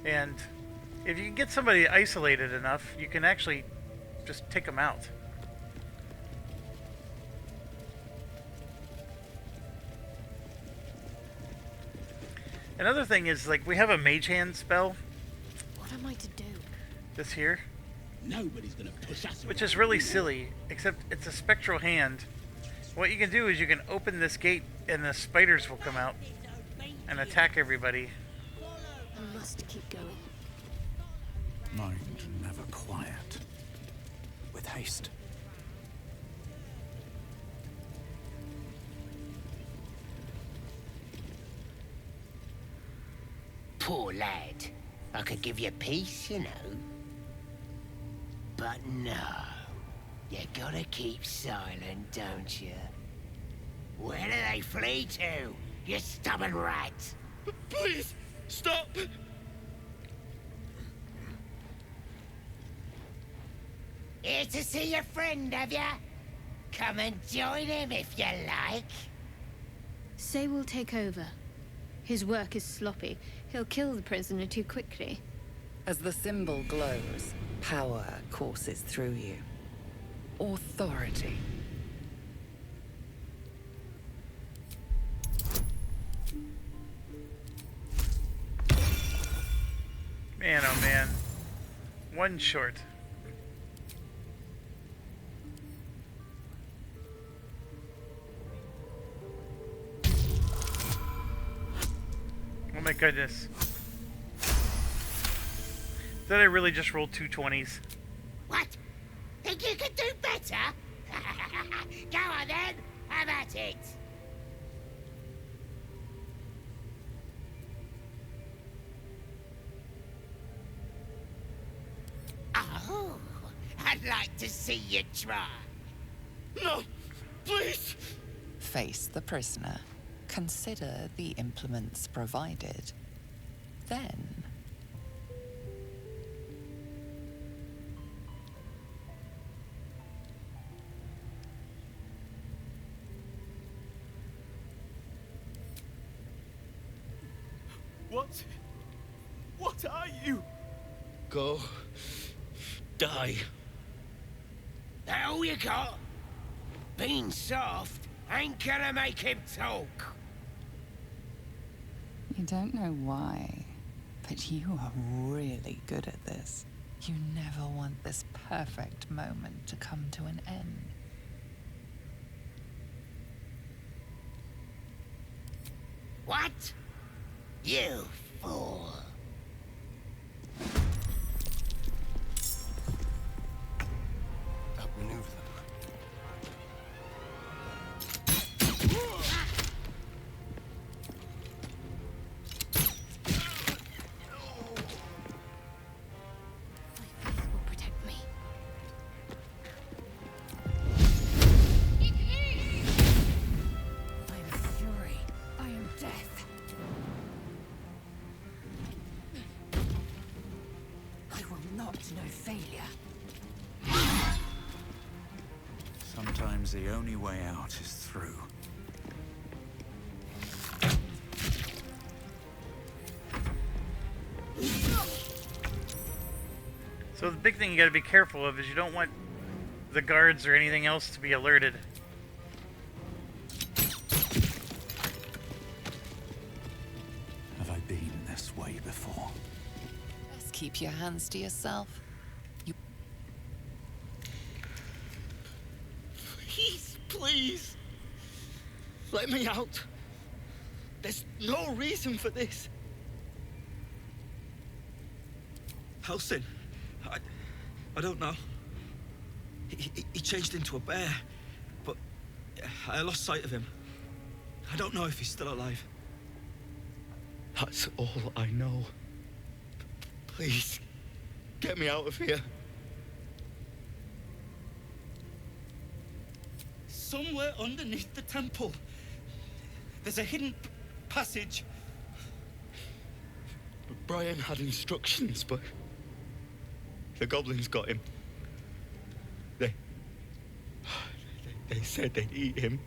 And if you can get somebody isolated enough, you can actually just take them out. Another thing is, like, we have a mage hand spell. What am I to do? This here. Nobody's gonna push us. Which is really silly, except it's a spectral hand. What you can do is you can open this gate and the spiders will come out and attack everybody. I must keep going. Mind never quiet. With haste. Poor lad. I could give you peace, you know. But no. You gotta keep silent, don't you? Where do they flee to, you stubborn rat? Please, stop! Here to see your friend, have ya? Come and join him if you like. Say we'll take over. His work is sloppy. He'll kill the prisoner too quickly. As the symbol glows, power courses through you. Authority. Man, oh man. One short. Oh my goodness. Did I really just roll two 20s? What? Think you could do better? Go on then, have at it. Oh, I'd like to see you try. No, please. Face the prisoner. Consider the implements provided. Then... What are you? Go. Die. That all you got? Being soft ain't gonna make him talk. You don't know why, but you are really good at this. You never want this perfect moment to come to an end. What? You fool. Outmaneuver them. My faith will protect me. I am fury. I am death. I will not know failure. Sometimes the only way out is through. So the big thing you gotta be careful of is you don't want the guards or anything else to be alerted. Have I been this way before? Best keep your hands to yourself. Please, please. Let me out. There's no reason for this. Halsin. I don't know. He changed into a bear, but I lost sight of him. I don't know if he's still alive. That's all I know. Please, get me out of here. Somewhere underneath the temple, there's a hidden passage. Brian had instructions, but the goblins got him. They said they'd eat him.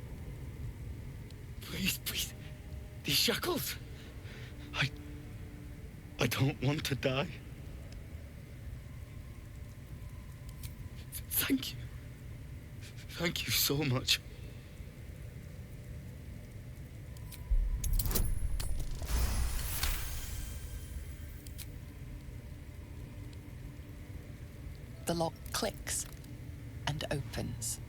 Please, please, these shackles. I don't want to die. Thank you. Thank you so much. The lock clicks and opens.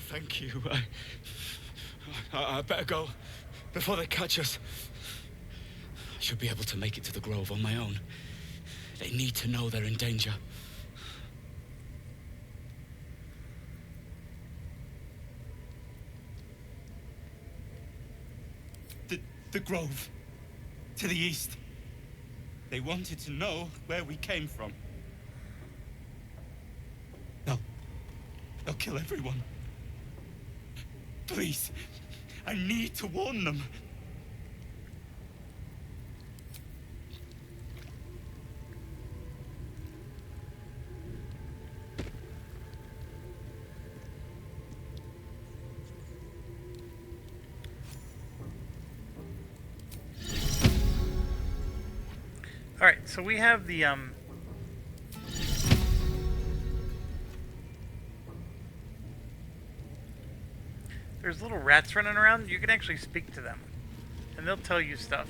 Thank you. I better go before they catch us. I should be able to make it to the Grove on my own. They need to know they're in danger. The Grove. To the east. They wanted to know where we came from. No. They'll kill everyone. Please. I need to warn them. Alright, so we have the there's little rats running around. You can actually speak to them, and they'll tell you stuff.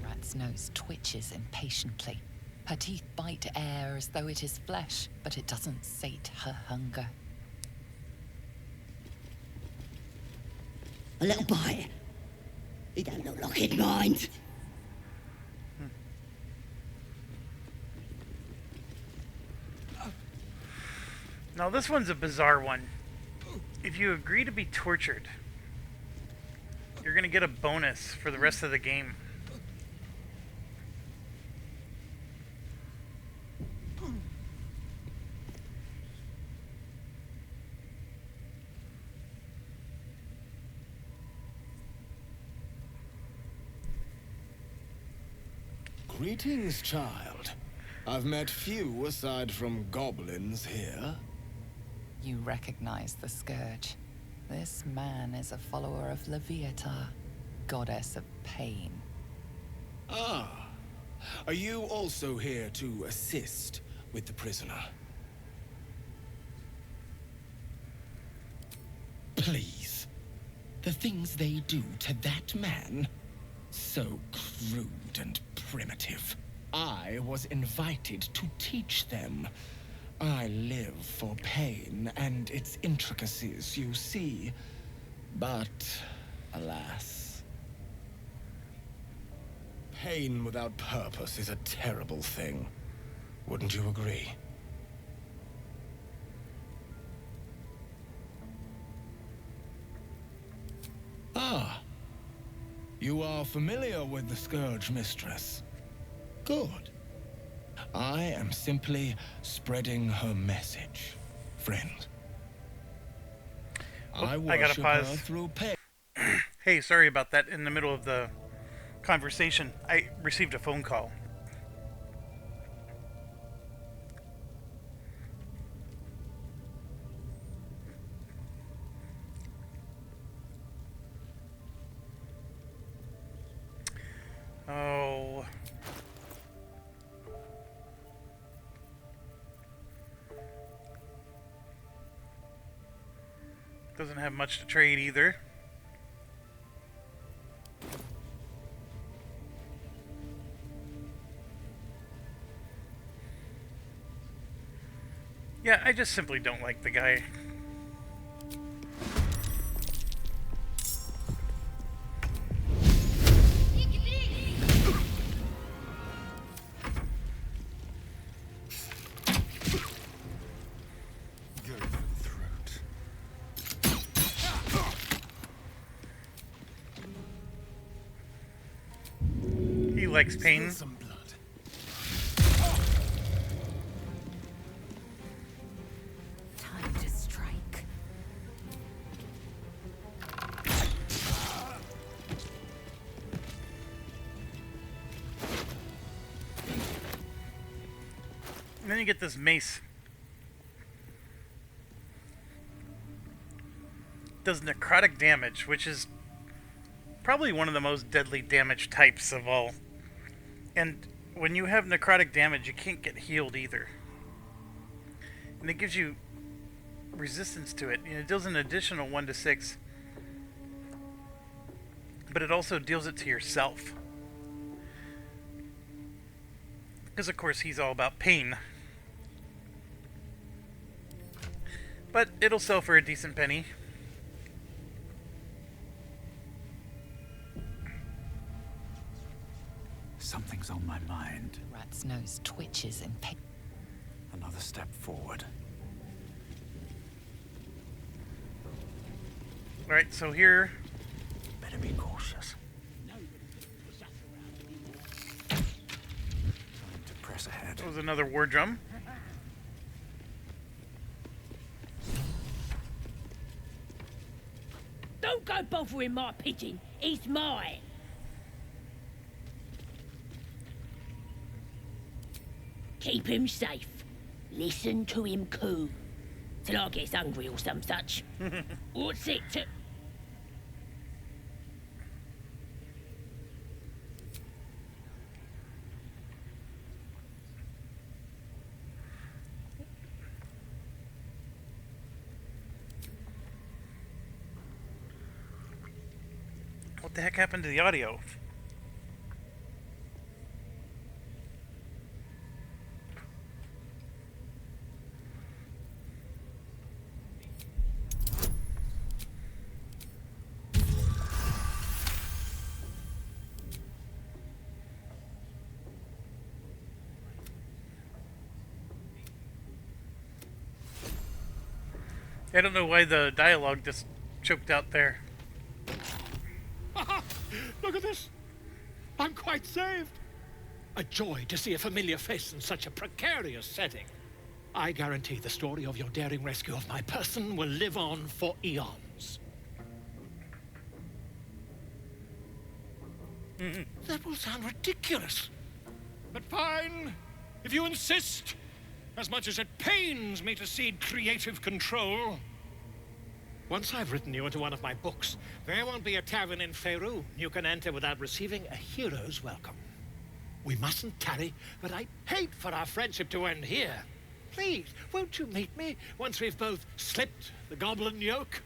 Rat's nose twitches impatiently. Her teeth bite air as though it is flesh, but it doesn't sate her hunger. A little bite. He don't look like he'd mind. Now this one's a bizarre one. If you agree to be tortured, you're gonna get a bonus for the rest of the game. Greetings, child. I've met few aside from goblins here. You recognize the scourge. This man is a follower of Leviata, goddess of pain. Ah. Are you also here to assist with the prisoner? Please. The things they do to that man? So crude and primitive. I was invited to teach them. I live for pain and its intricacies, you see. But, alas. Pain without purpose is a terrible thing. Wouldn't you agree? Ah. You are familiar with the Scourge Mistress. Good. I am simply spreading her message, friend. I gotta worship her pause. through pain. Hey, sorry about that. In the middle of the conversation, I received a phone call. Oh. Doesn't have much to trade either. Yeah, I just simply don't like the guy. He likes pain. Some blood. Time to strike. And then you get this mace. Does necrotic damage, which is probably one of the most deadly damage types of all. And when you have necrotic damage, you can't get healed either. And it gives you resistance to it. And it deals an additional 1 to 6. But it also deals it to yourself. Because of course he's all about pain. But it'll sell for a decent penny. Something's on my mind. Rat's nose twitches in pain. Another step forward. Alright, so here... Better be cautious. Time to press ahead. That was another war drum. Don't go bothering my pigeon. He's mine. Keep him safe. Listen to him coo. Till I gets hungry or some such. What's it to... the heck happened to the audio? I don't know why the dialogue just choked out there. Look at this! I'm quite saved! A joy to see a familiar face in such a precarious setting. I guarantee the story of your daring rescue of my person will live on for eons. That will sound ridiculous. But fine, if you insist. As much as it pains me to cede creative control. Once I've written you into one of my books, there won't be a tavern in Faerun you can enter without receiving a hero's welcome. We mustn't tarry, but I'd hate for our friendship to end here. Please, won't you meet me once we've both slipped the goblin yoke?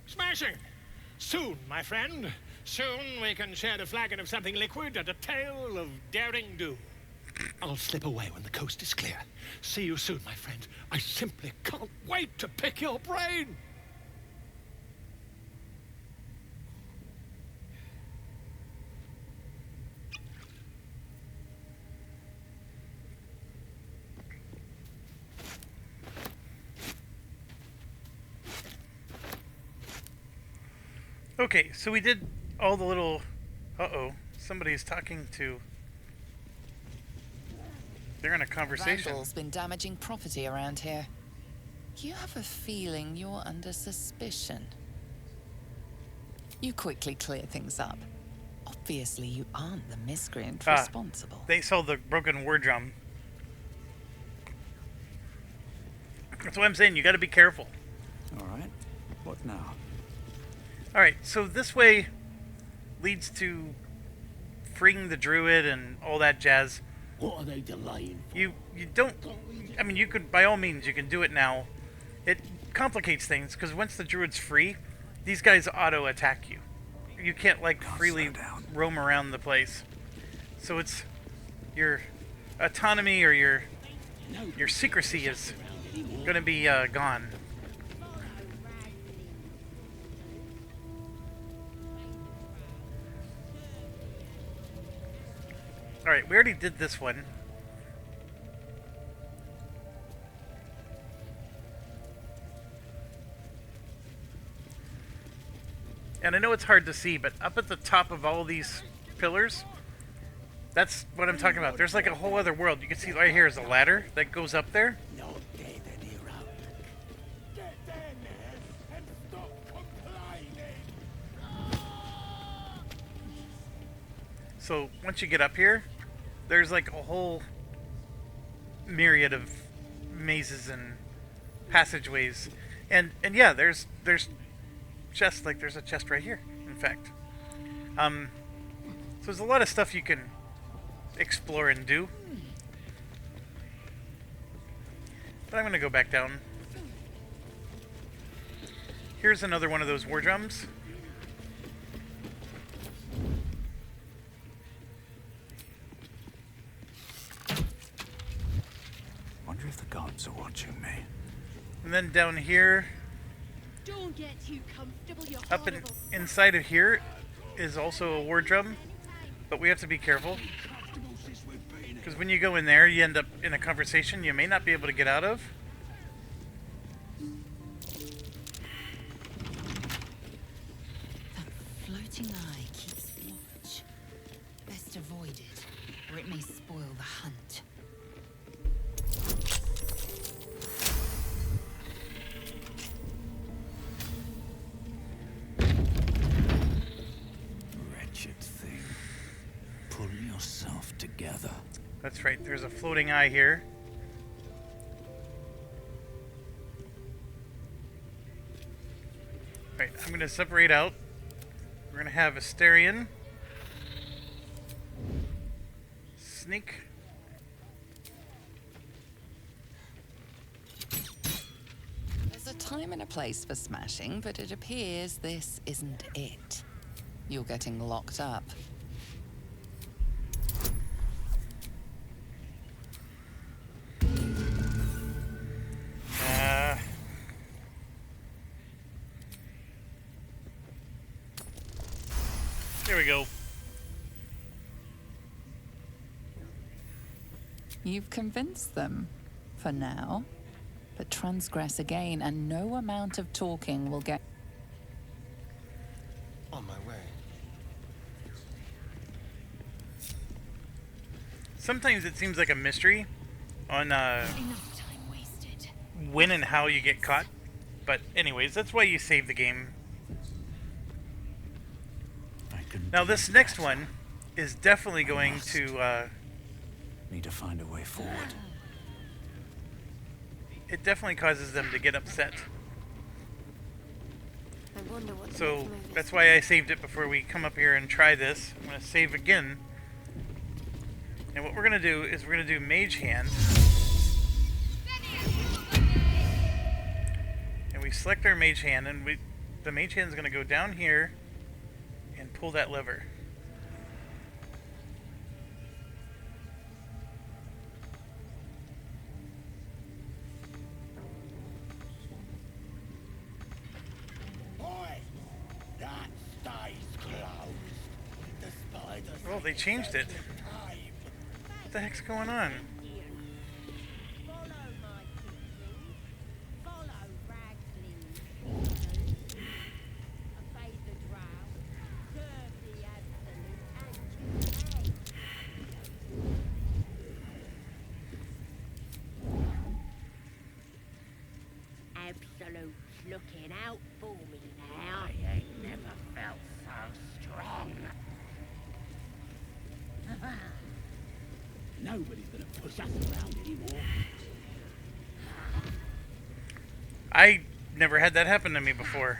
Smashing! Soon, my friend. Soon we can share a flagon of something liquid and a tale of daring do. I'll slip away when the coast is clear. See you soon, my friend. I simply can't wait to pick your brain! Okay, so we did all the little... Uh-oh. Somebody's talking to... They're in a conversation. Randall's been damaging property around here. You have a feeling you're under suspicion. You quickly clear things up. Obviously, you aren't the miscreant responsible. They sold the broken war drum. That's what I'm saying. You got to be careful. All right. What now? All right. So this way leads to freeing the druid and all that jazz. What are they delaying for? You don't. I mean, you could, by all means, you can do it now. It complicates things because once the druid's free, these guys auto attack you. You can't like freely roam around the place. So it's your autonomy or your secrecy is going to be gone. All right, we already did this one. And I know it's hard to see, but up at the top of all these pillars, that's what I'm talking about. There's like a whole other world. You can see right here is a ladder that goes up there. So once you get up here, there's like a whole myriad of mazes and passageways. And yeah, there's chests, like there's a chest right here, in fact. So there's a lot of stuff you can explore and do. But I'm gonna go back down. Here's another one of those war drums. Wonder if the gods are watching me. And then down here, Don't get too comfortable, you're up inside of here is also a war drum, but we have to be careful because when you go in there, you end up in a conversation you may not be able to get out of. That floating eye keeps watch. Best avoid it, or it may spoil the hunt. Wretched thing. Pull yourself together. That's right, there's a floating eye here. Right, I'm going to separate out. We're going to have Asterion. Sneak. There's a time and a place for smashing, but it appears this isn't it. You're getting locked up. There we go. You've convinced them, for now. But transgress again, and no amount of talking will get... On my way. Sometimes it seems like a mystery on when and how you get caught. But anyways, that's why you save the game. Now this next one is definitely going to... Need to find a way forward. It definitely causes them to get upset. I wonder what the So next move is. that's why I saved it before we come up here and try this. I'm going to save again. And what we're going to do is we're going to do Mage Hand. And we select our Mage Hand, and the Mage Hand is going to go down here and pull that lever. That stays closed. The spiders. Oh, they changed it. What the heck's going on? Absolute's looking out for me now. I ain't never felt so strong. Nobody's gonna push us around anymore. I never had that happen to me before.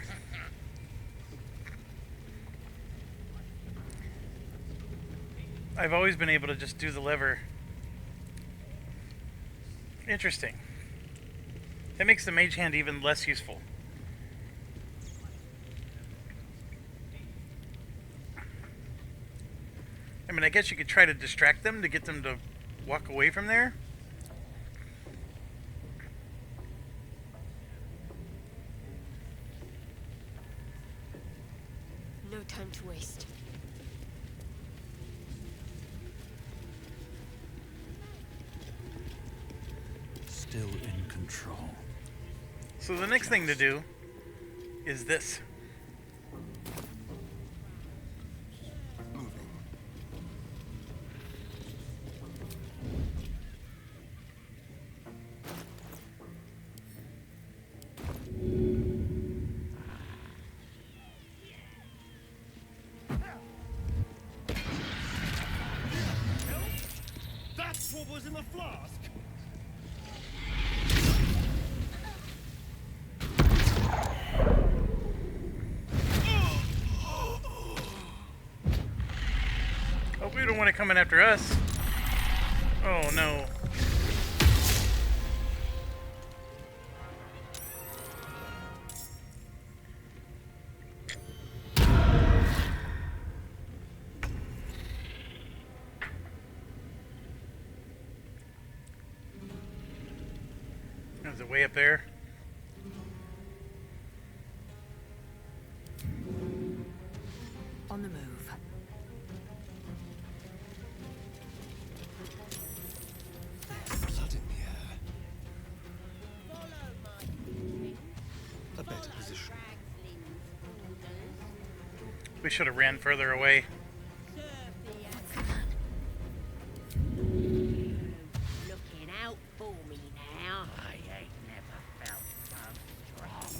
I've always been able to just do the lever. Interesting. That makes the Mage Hand even less useful. I mean, I guess you could try to distract them to get them to walk away from there. No time to waste. Still in control. So the next thing to do is this. That's what was in the flask. Hope you don't want to come in after us. Oh no. Is it way up there? On the move. Blood in the air. A better position. We should have ran further away. Looking out for me now. I ain't never felt so strong.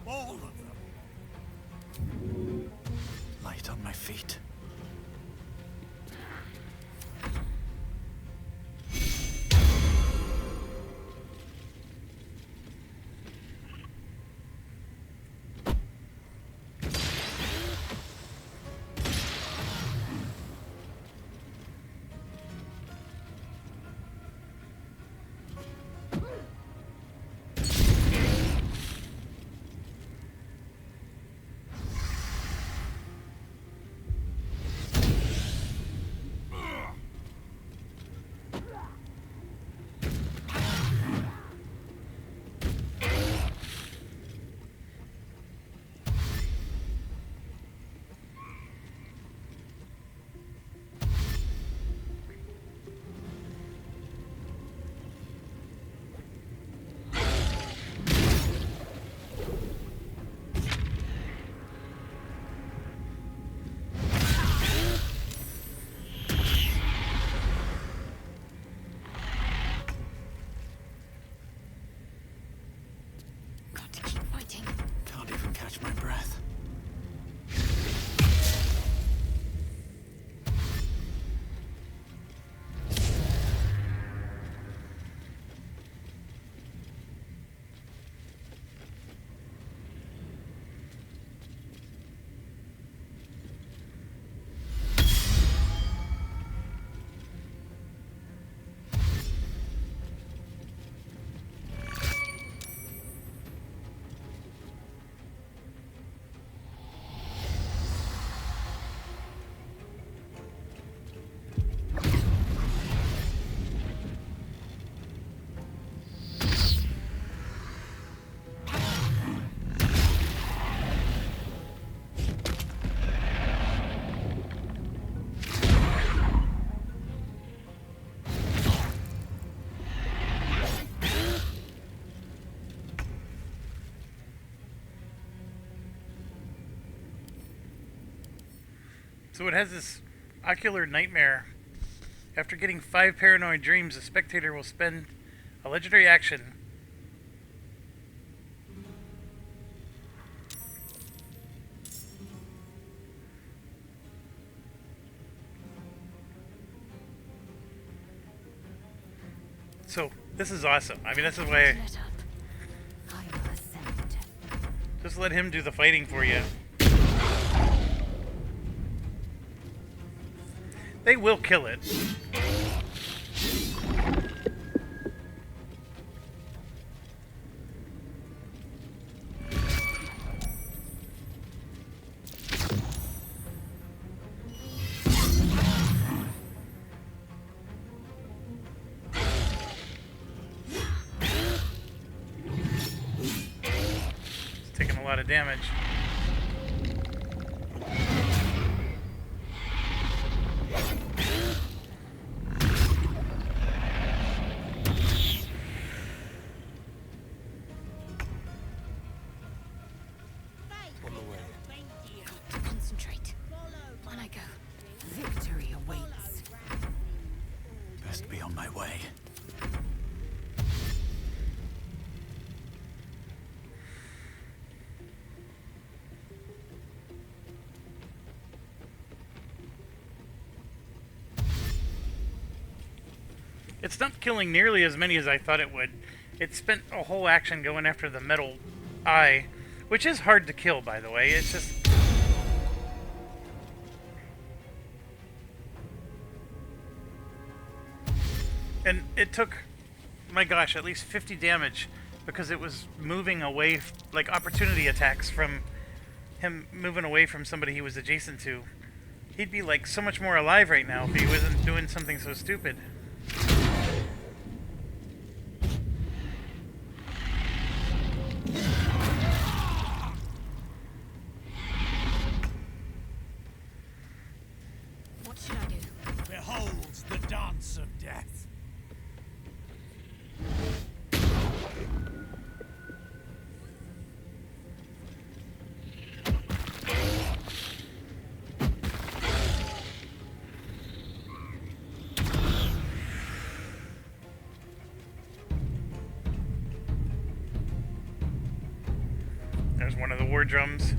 All of them. Light on my feet. So it has this ocular nightmare. After getting 5 paranoid dreams, the spectator will spend a legendary action. So, this is awesome. I mean, this is why... Just let him do the fighting for you. They will kill it. It's taking a lot of damage. Concentrate. On I go. Victory awaits. Best be on my way. It's not killing nearly as many as I thought it would. It spent a whole action going after the metal eye, which is hard to kill, by the way. It's just... And it took, my gosh, at least 50 damage because it was moving away, like opportunity attacks from him moving away from somebody he was adjacent to. He'd be like so much more alive right now if he wasn't doing something so stupid. What should I do? Behold the dance of death. There's one of the war drums.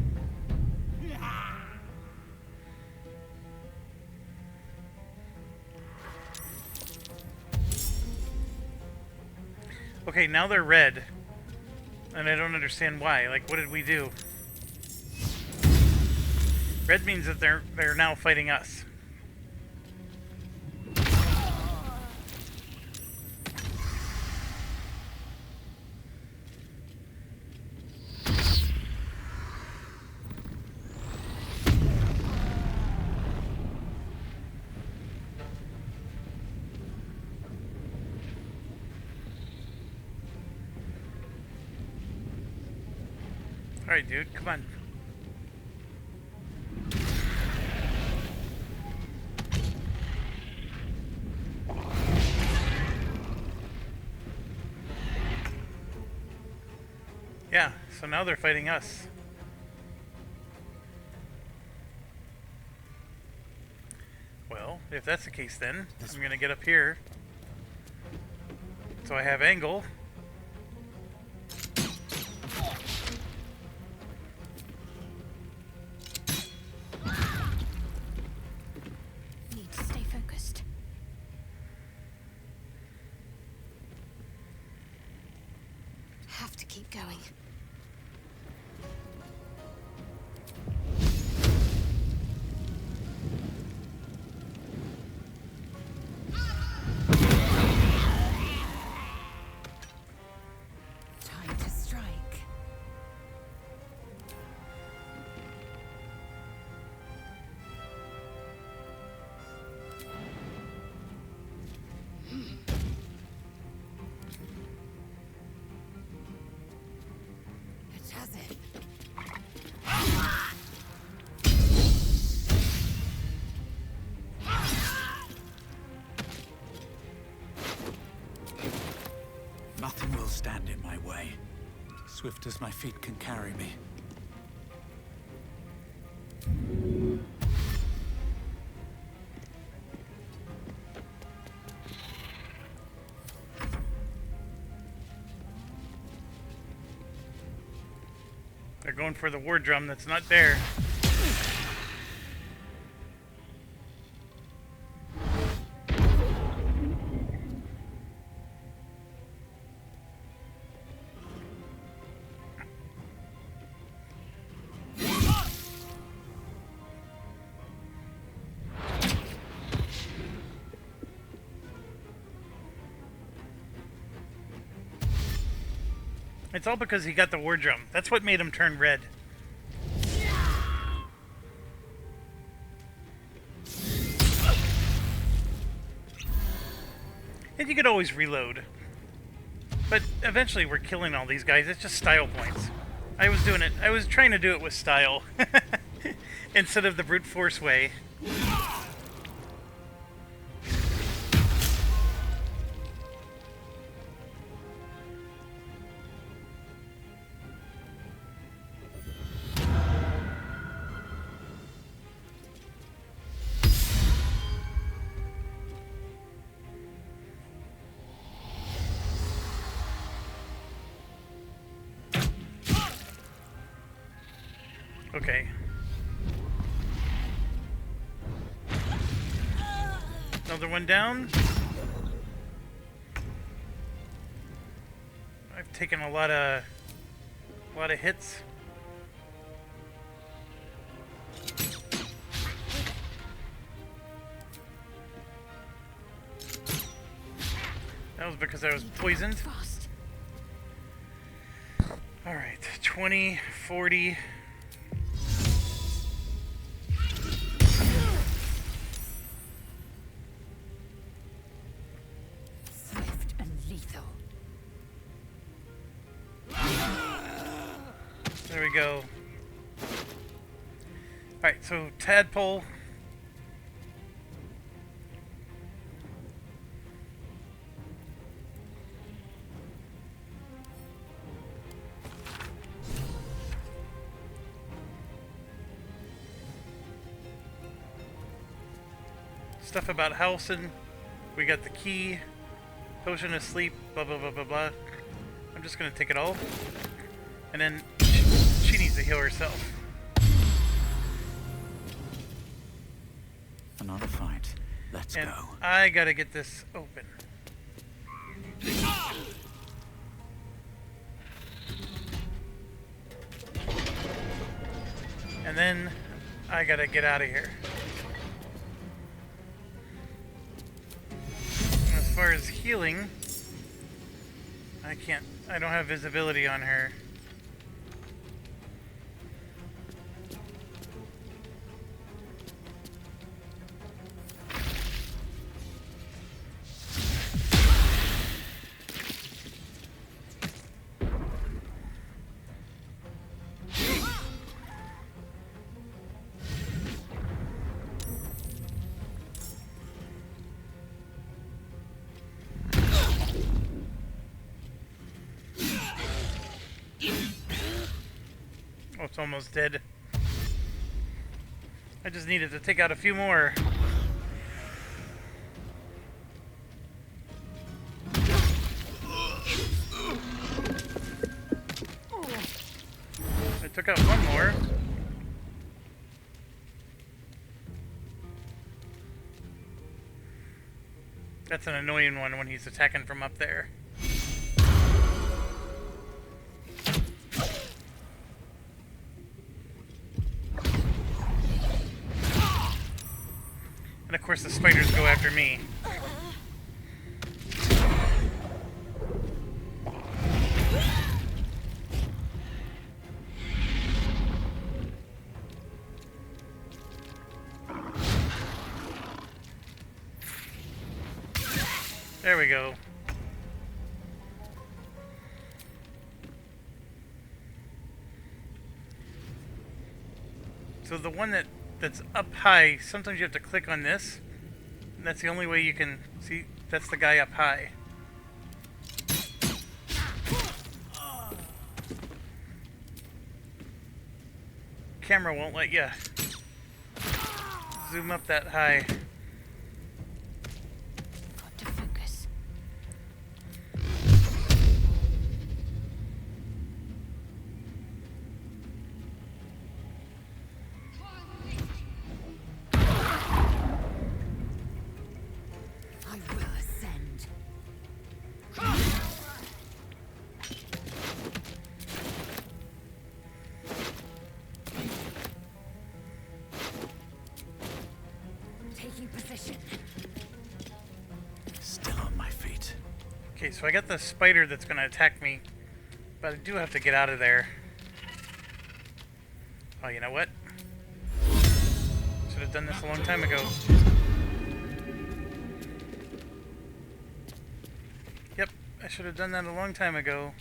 Okay, now they're red. And I don't understand why. Like, what did we do? Red means that they're now fighting us. Alright, dude, come on. Yeah, so now they're fighting us. Well, if that's the case then, I'm gonna get up here. So I have angle. Need to stay focused. Have to keep going. Time to strike. It has it. Nothing will stand in my way. Swift as my feet can carry me. They're going for the war drum that's not there. It's all because he got the war drum. That's what made him turn red. And you could always reload. But eventually we're killing all these guys. It's just style points. I was trying to do it with style. Instead of the brute force way. Okay. Another one down. I've taken a lot of hits. That was because I was poisoned. All right, 20, 40. Swift and lethal. There we go. Alright, so tadpole. Stuff about Halsin. We got the key. Potion of sleep. Blah blah blah blah blah. I'm just gonna take it all. And then she needs to heal herself. Another fight. Let's and go. I gotta get this open. And then I gotta get out of here. As far as healing, I don't have visibility on her. Oh, it's almost dead. I just needed to take out a few more. I took out one more. That's an annoying one when he's attacking from up there. And of course the spiders go after me. There we go. So the one that's up high, sometimes you have to click on this. And that's the only way you can see. That's the guy up high. Camera won't let you zoom up that high. Got to focus. Taking position. Still on my feet. Okay, so I got the spider that's going to attack me, but I do have to get out of there. Oh, you know what? Should have done this a long time ago. Yep, I should have done that a long time ago.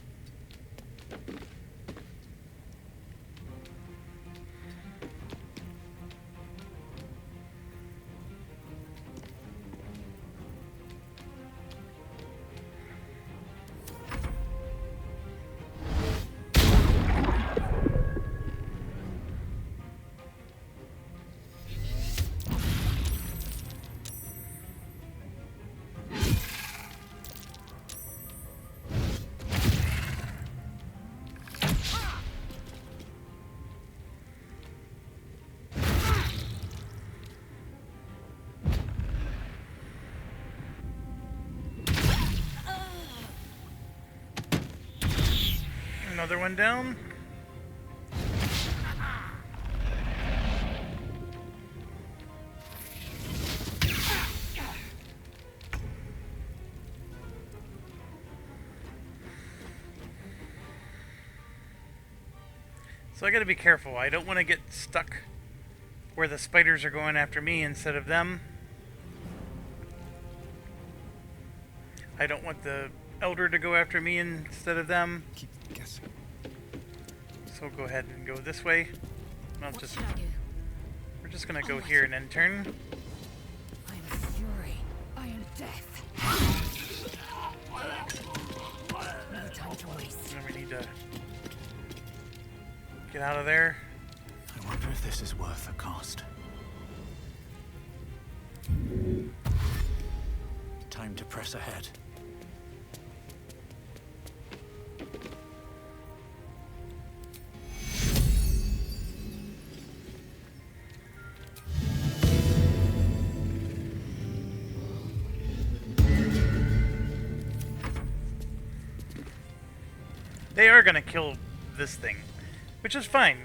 Another one down. So I gotta be careful. I don't want to get stuck where the spiders are going after me instead of them. I don't want the elder to go after me instead of them. Keep guessing. So we'll go ahead and go this way. What should I do? We're just gonna go here and then turn. I am fury. I am death. No time to waste. And then we need to get out of there. I wonder if this is worth the cost. Time to press ahead. They are gonna kill this thing, which is fine.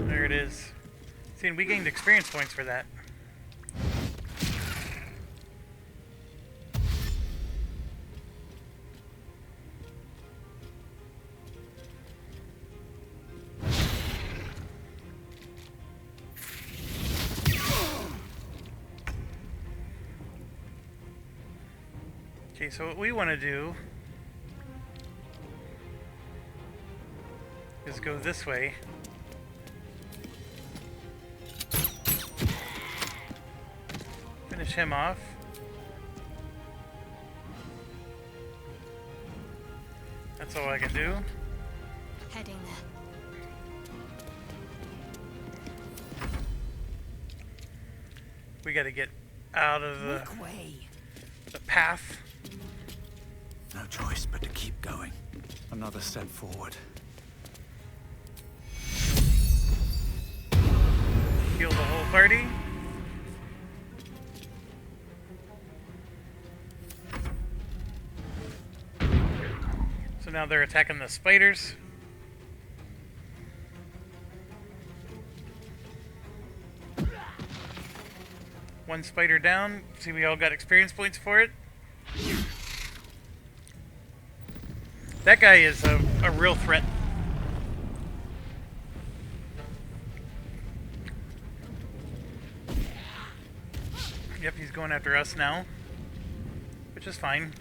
There it is. See, and we gained experience points for that. Okay, so what we want to do is go this way. Finish him off. That's all I can do. Heading there. We got to get out of the path. No choice but to keep going. Another step forward. Heal the whole party. So now they're attacking the spiders. One spider down. See, we all got experience points for it. That guy is a real threat. Yep, he's going after us now, which is fine.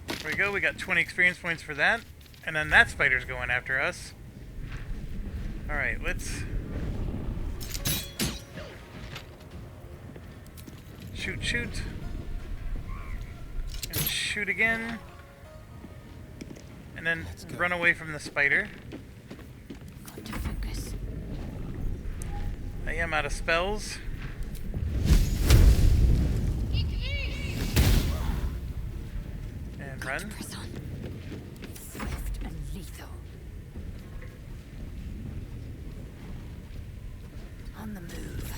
There we go, we got 20 experience points for that. And then that spider's going after us. Alright, let's shoot. And shoot again. And then run away from the spider. Got to focus. I am out of spells. And run. Swift and lethal. On the move.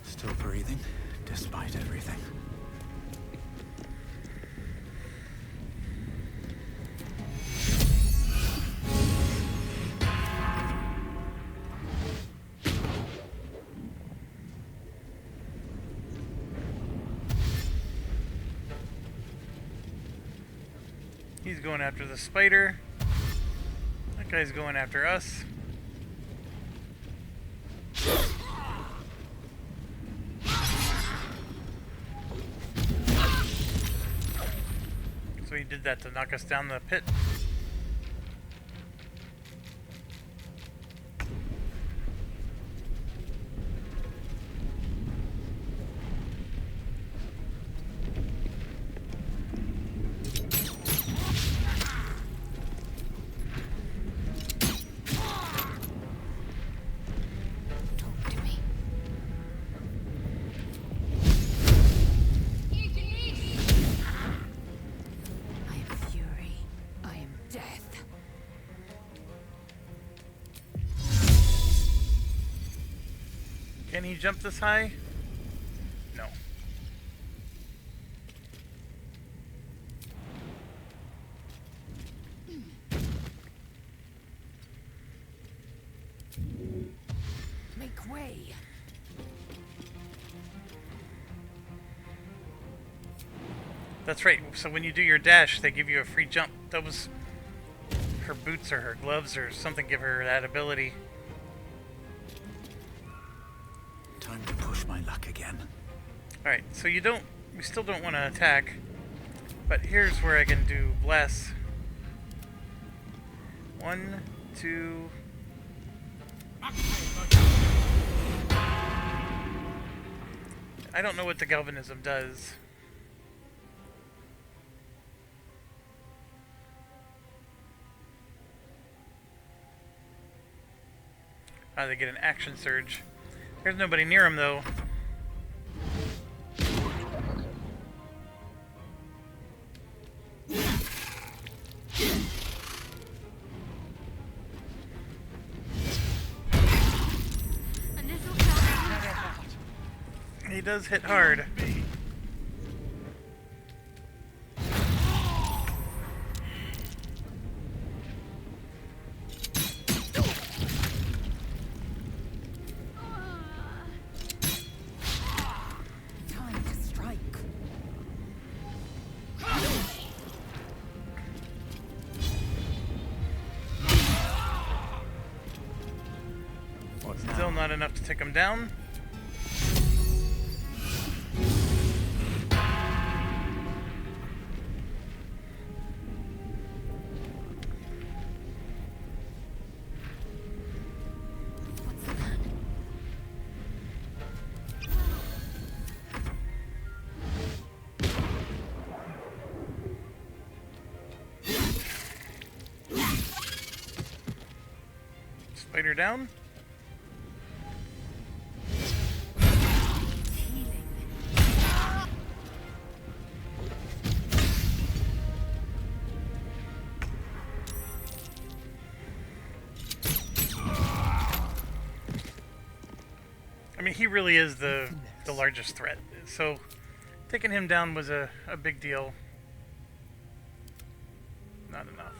Still breathing, despite everything. He's going after the spider. That guy's going after us. So he did that to knock us down the pit. Can he jump this high? No. Make way. That's right. So when you do your dash, they give you a free jump. That was her boots or her gloves or something give her that ability. Time to push my luck again. Alright, so we still don't want to attack. But here's where I can do bless. 1, 2. I don't know what the galvanism does. They get an action surge. There's nobody near him though. He does hit hard. Time to strike. Still not enough to take him down. Spider down. I mean, he really is the largest threat. So taking him down was a big deal. Not enough.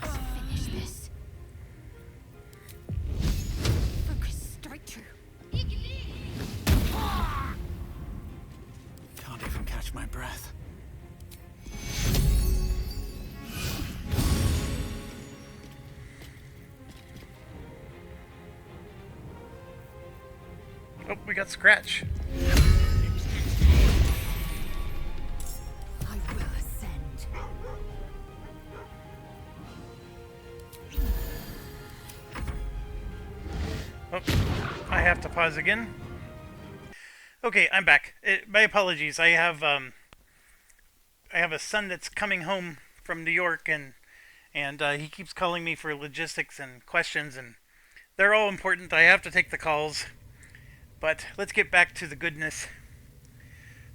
Let's finish this. Focus straight through. Can't even catch my breath. Oh, we got Scratch. I will ascend. Oh, I have to pause again. Okay, I'm back. My apologies. I have a son that's coming home from New York, and he keeps calling me for logistics and questions, and they're all important. I have to take the calls. But let's get back to the goodness.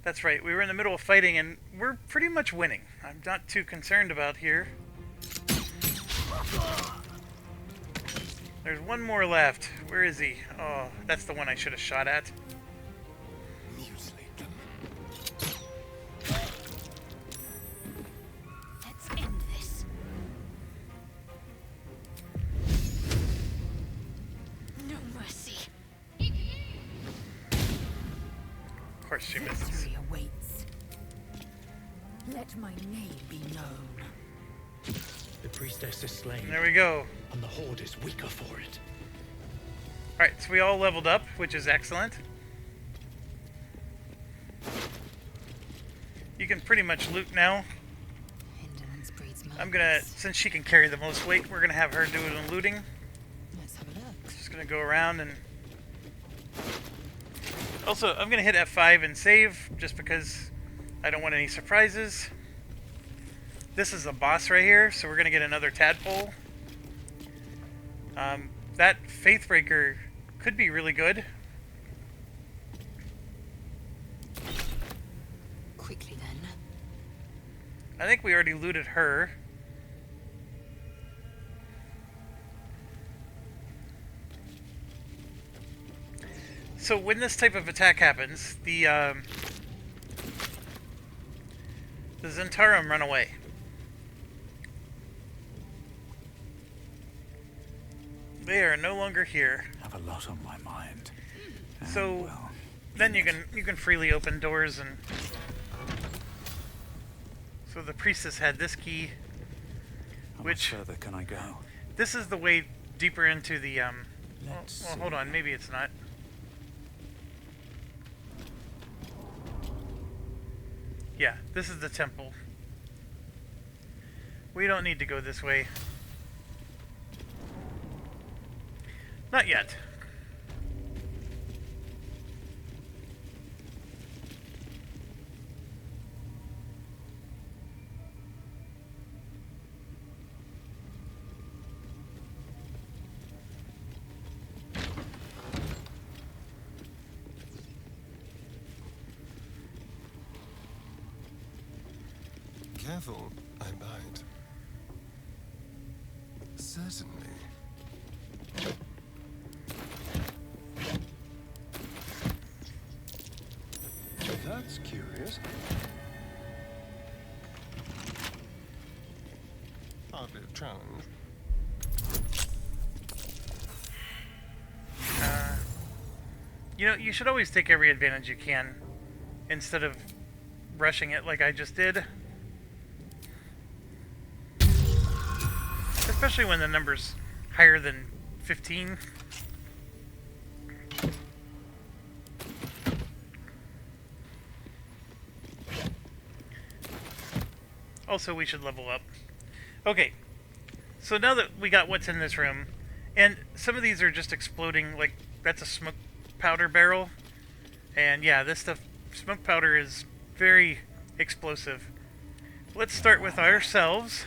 That's right, we were in the middle of fighting and we're pretty much winning. I'm not too concerned about here. There's one more left. Where is he? Oh, that's the one I should have shot at. Mutilate them. Let's end this. No mercy. Of course she misses. Victory awaits. Let my name be known. The priestess is slain. There we go. And the horde is weaker for it. Alright, so we all leveled up, which is excellent. You can pretty much loot now. Indolence breeds I'm gonna, since she can carry the most weight, we're gonna have her do the looting. Let's have a look. Just gonna go around and... Also, I'm gonna hit F5 and save, just because I don't want any surprises. This is a boss right here, so we're gonna get another tadpole. That Faithbreaker could be really good. Quickly then. I think we already looted her. So when this type of attack happens, the Zentarum run away. They are no longer here. I have a lot on my mind. So well, then you can freely open doors. And so the priestess had this key, how which much further can I go? this is the way deeper into the Let's well, hold on, maybe it's not. Yeah, this is the temple. We don't need to go this way. Not yet. Careful, I bite. Certainly. That's curious. Hardly a challenge. You know, you should always take every advantage you can instead of rushing it like I just did. Especially when the number's higher than 15. Also, we should level up. Okay, so now that we got what's in this room, and some of these are just exploding, like, that's a smoke powder barrel. And yeah, this stuff, smoke powder is very explosive. Let's start with ourselves.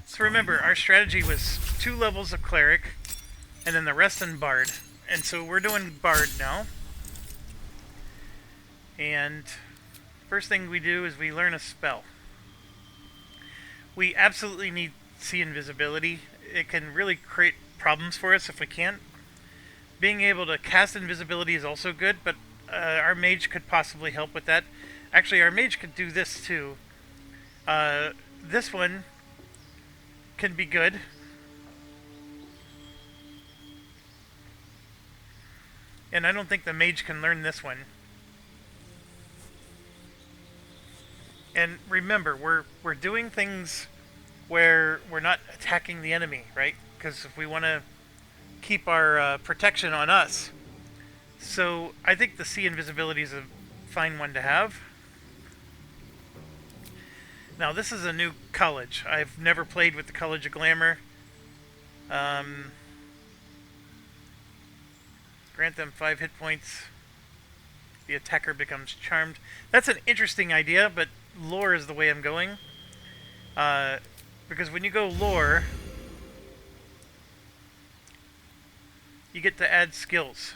So remember, our strategy was 2 levels of cleric, and then the rest in bard. And so we're doing bard now. And first thing we do is we learn a spell. We absolutely need see invisibility. It can really create problems for us if we can't. Being able to cast invisibility is also good, but our mage could possibly help with that. Actually, our mage could do this too. This one can be good. And I don't think the mage can learn this one. And remember, we're doing things where we're not attacking the enemy, right? Because if we want to keep our protection on us. So I think the see invisibility is a fine one to have. Now this is a new college. I've never played with the College of Glamour. Grant them 5 hit points. The attacker becomes charmed. That's an interesting idea, but lore is the way I'm going. Because when you go lore, you get to add skills.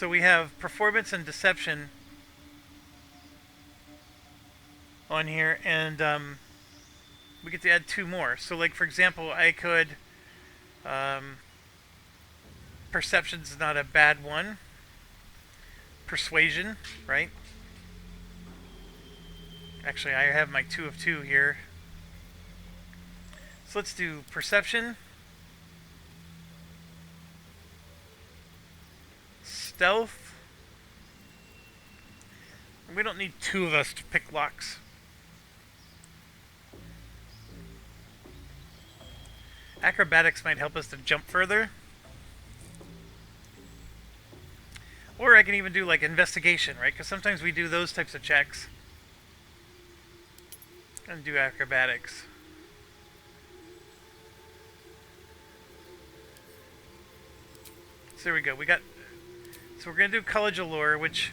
So we have performance and deception on here, and we get to add 2 more. So, like, for example, I could... perception's not a bad one. Persuasion, right? Actually, I have my 2 of 2 here. So let's do perception, stealth. We don't need 2 of us to pick locks. Acrobatics might help us to jump further. Or I can even do like investigation, right? Because sometimes we do those types of checks. And do acrobatics. So there we go. So we're going to do College of Lore, which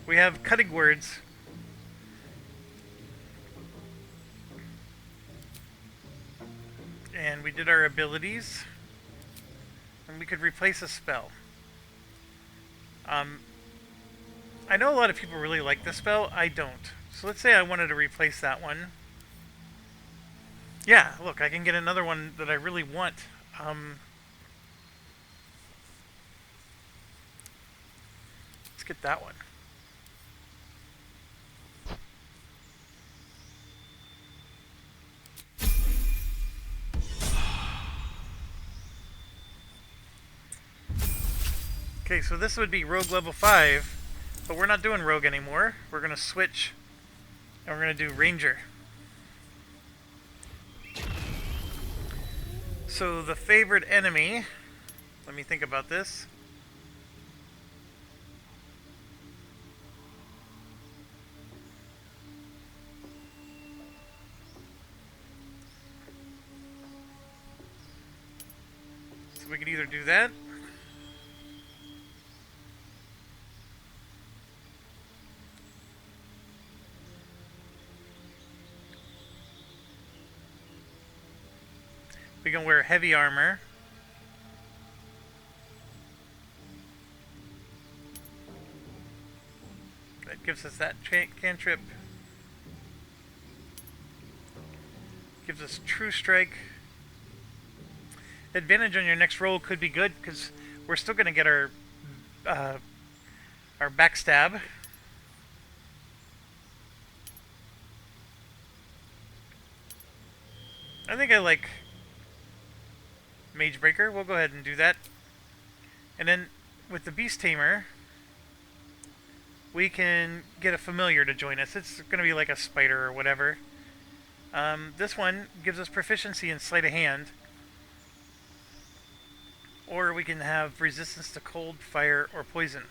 we have cutting words. And we did our abilities. And we could replace a spell. I know a lot of people really like this spell. I don't. So let's say I wanted to replace that one. Yeah, look, I can get another one that I really want. Let's get that one. Okay, so this would be Rogue level 5, but we're not doing Rogue anymore. We're going to switch, and we're going to do Ranger. So the favorite enemy, let me think about this. So we could either do that. We can wear heavy armor. That gives us that cantrip. Gives us true strike. Advantage on your next roll could be good because we're still going to get our backstab. I think I like Mage Breaker. We'll go ahead and do that. And then with the Beast Tamer, we can get a familiar to join us. It's going to be like a spider or whatever. This one gives us proficiency in sleight of hand. Or we can have resistance to cold, fire, or poison.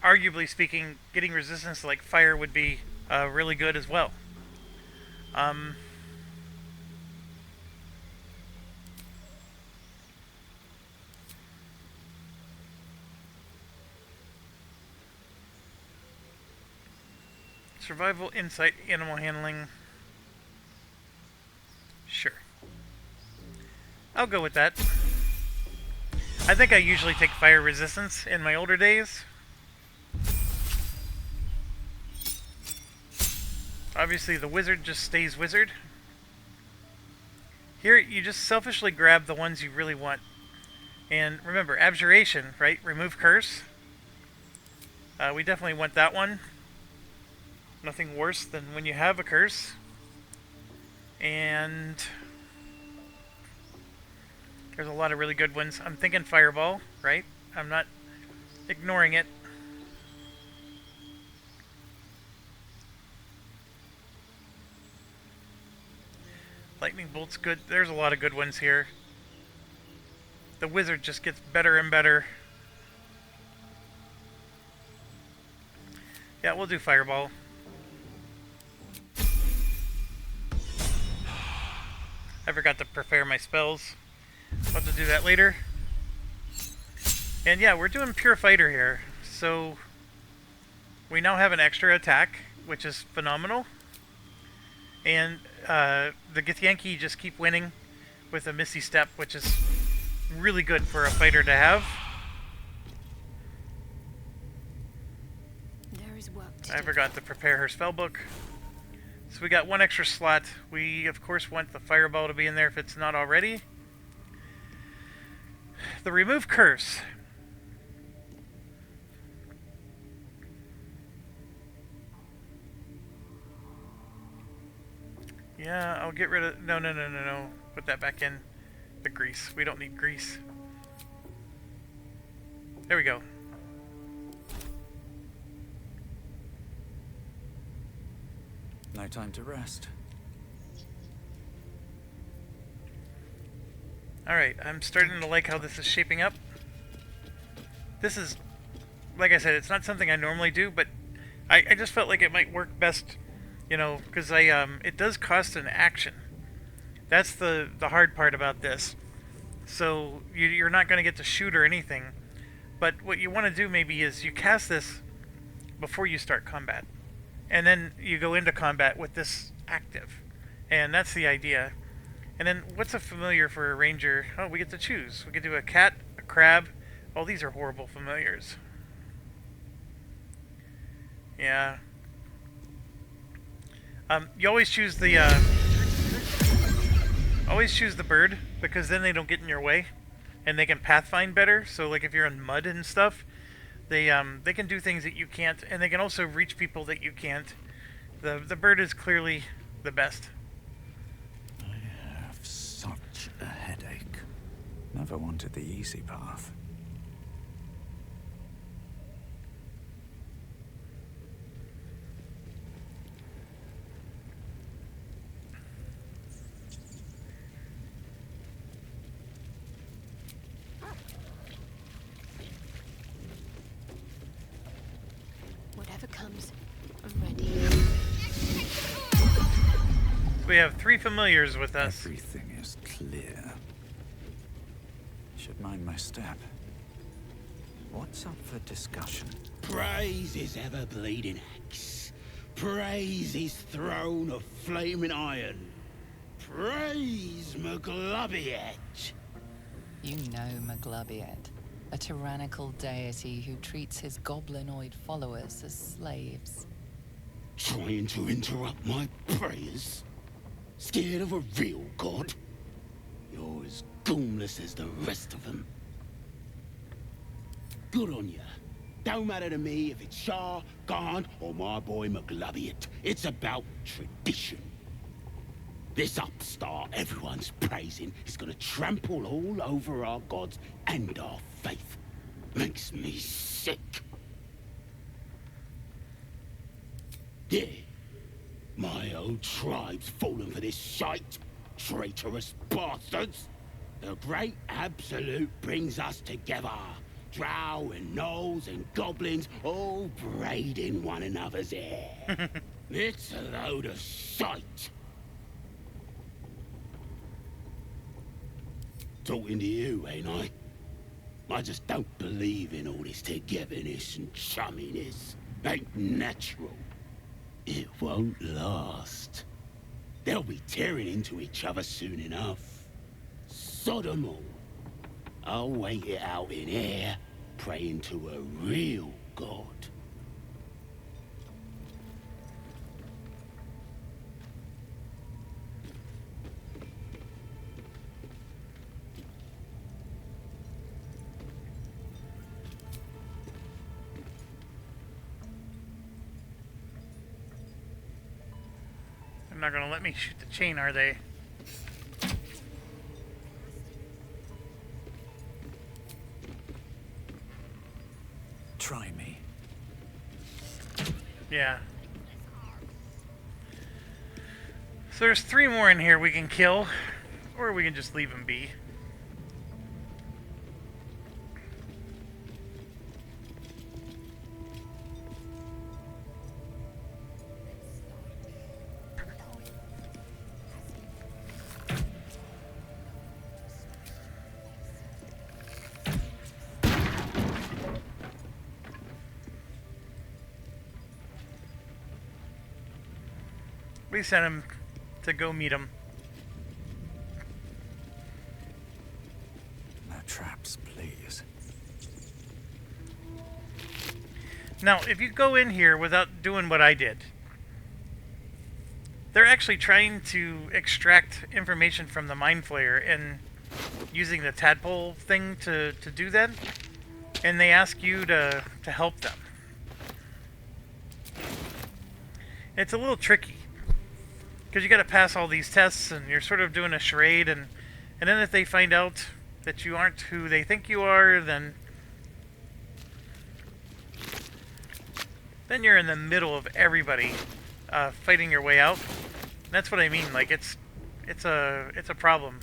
Arguably speaking, getting resistance to like fire would be really good as well. Survival, insight, animal handling. Sure. I'll go with that. I think I usually take fire resistance in my older days. Obviously the wizard just stays wizard. Here you just selfishly grab the ones you really want. And remember, abjuration, right? Remove curse. We definitely want that one. Nothing worse than when you have a curse. And there's a lot of really good ones. I'm thinking fireball, right? I'm not ignoring it. Lightning bolt's good. There's a lot of good ones here. The wizard just gets better and better. Yeah, we'll do fireball. I forgot to prepare my spells. I'll have to do that later. And yeah, we're doing pure fighter here. So we now have an extra attack, which is phenomenal. And the Githyanki just keep winning with a Misty Step, which is really good for a fighter to have. There is work to I do. forgot to prepare her spellbook. So we got one extra slot. We, of course, want the fireball to be in there if it's not already. The remove curse. Yeah, I'll get rid of... No. Put that back in. The grease. We don't need grease. There we go. No time to rest. Alright, I'm starting to like how this is shaping up. This is, like I said, it's not something I normally do, but I just felt like it might work best, you know, because it does cost an action. That's the hard part about this. So you're not going to get to shoot or anything, but what you want to do maybe is you cast this before you start combat, and then you go into combat with this active, and that's the idea. And then what's a familiar for a ranger? Oh, we get to choose. We could do a cat, a crab. Oh, these are horrible familiars. Yeah. You always choose the bird, because then they don't get in your way, and they can pathfind better. So like if you're in mud and stuff, they can do things that you can't, and they can also reach people that you can't. The bird is clearly the best. I have such a headache. Never wanted the easy path. Whatever comes, I'm ready. We have 3 familiars with us. Everything is clear. Should mind my step. What's up for discussion? Praise his ever-bleeding axe. Praise his throne of flaming iron. Praise Maglobiet. You know Maglobiet, a tyrannical deity who treats his goblinoid followers as slaves. Trying to interrupt my prayers? Scared of a real god? You're as goonless as the rest of them. Good on ya. Don't matter to me if it's Shah, Gaunt, or my boy Maglobiet. It's about tradition. This upstart everyone's praising is gonna trample all over our gods and our faith. Makes me sick. Yeah. My old tribe's fallen for this shite. Traitorous bastards. The great absolute brings us together. Drow and gnolls and goblins all braiding one another's hair. It's a load of shite. Talking to you, ain't I? I just don't believe in all this togetherness and chumminess. Ain't natural. It won't last. They'll be tearing into each other soon enough. Sod 'em all. I'll wait it out in air, praying to a real god. They're not gonna let me shoot the chain, are they? Try me. Yeah. So there's 3 more in here we can kill, or we can just leave them be. We sent him to go meet him. That corpse, please. Now, if you go in here without doing what I did, they're actually trying to extract information from the mind flayer and using the tadpole thing to do that. And they ask you to help them. It's a little tricky. Because you got to pass all these tests and you're sort of doing a charade. And then if they find out that you aren't who they think you are, then you're in the middle of everybody fighting your way out. And that's what I mean. Like it's a problem.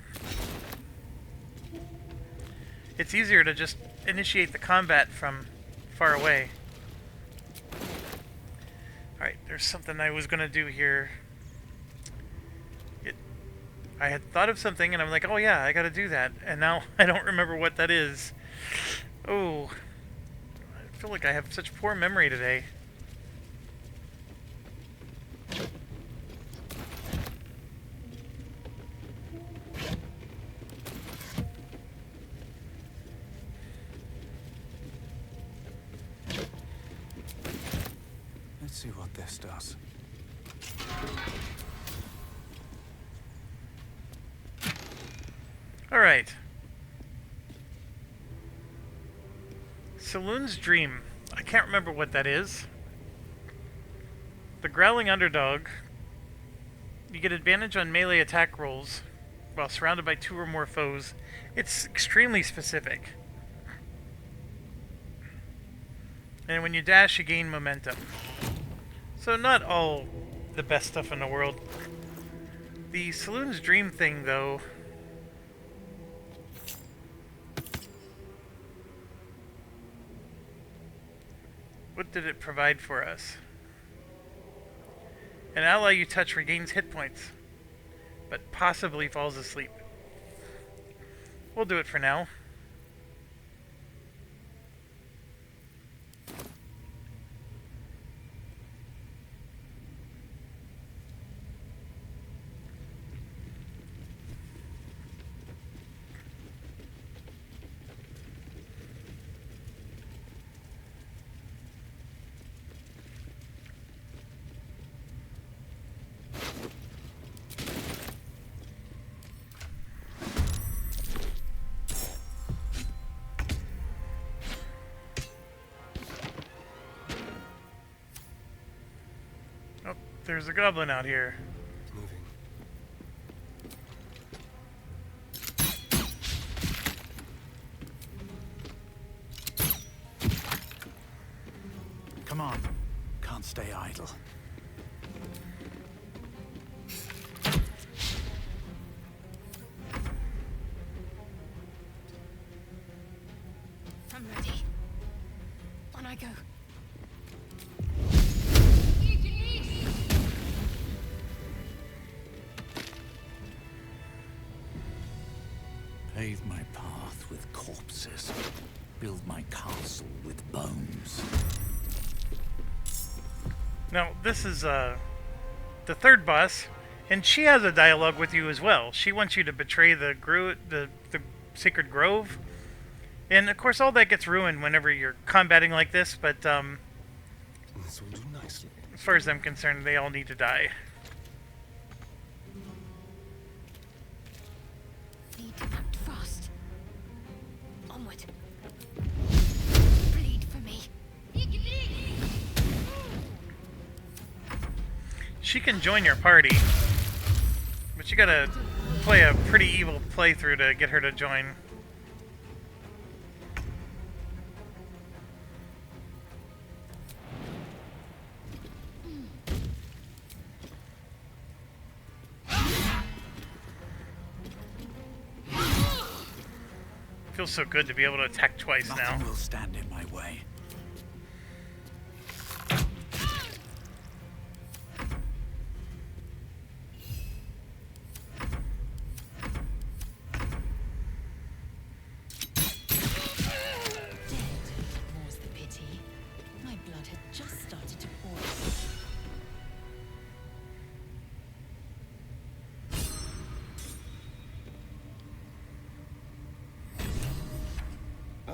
It's easier to just initiate the combat from far away. Alright, there's something I was gonna do here. I had thought of something and I'm like, oh yeah, I gotta do that. And now I don't remember what that is. Oh, I feel like I have such poor memory today. Let's see what this does. Alright. Saloon's Dream. I can't remember what that is. The Growling Underdog. You get advantage on melee attack rolls while surrounded by 2 or more foes. It's extremely specific. And when you dash, you gain momentum. So not all the best stuff in the world. The Saloon's Dream thing, though... What did it provide for us? An ally you touch regains hit points, but possibly falls asleep. We'll do it for now. There's a goblin out here. Come on. Can't stay idle. I'm ready. On I go. Pave my path with corpses. Build my castle with bones. Now, this is the third boss, and she has a dialogue with you as well. She wants you to betray the sacred grove. And of course all that gets ruined whenever you're combating like this, but This will do nicely. as far as I'm concerned, they all need to die. Need to act fast. Onward. Bleed for me. She can join your party, but you gotta play a pretty evil playthrough to get her to join. Feels so good to be able to attack twice now. Nothing will stand in my way. More's the pity. My blood had just started to boil.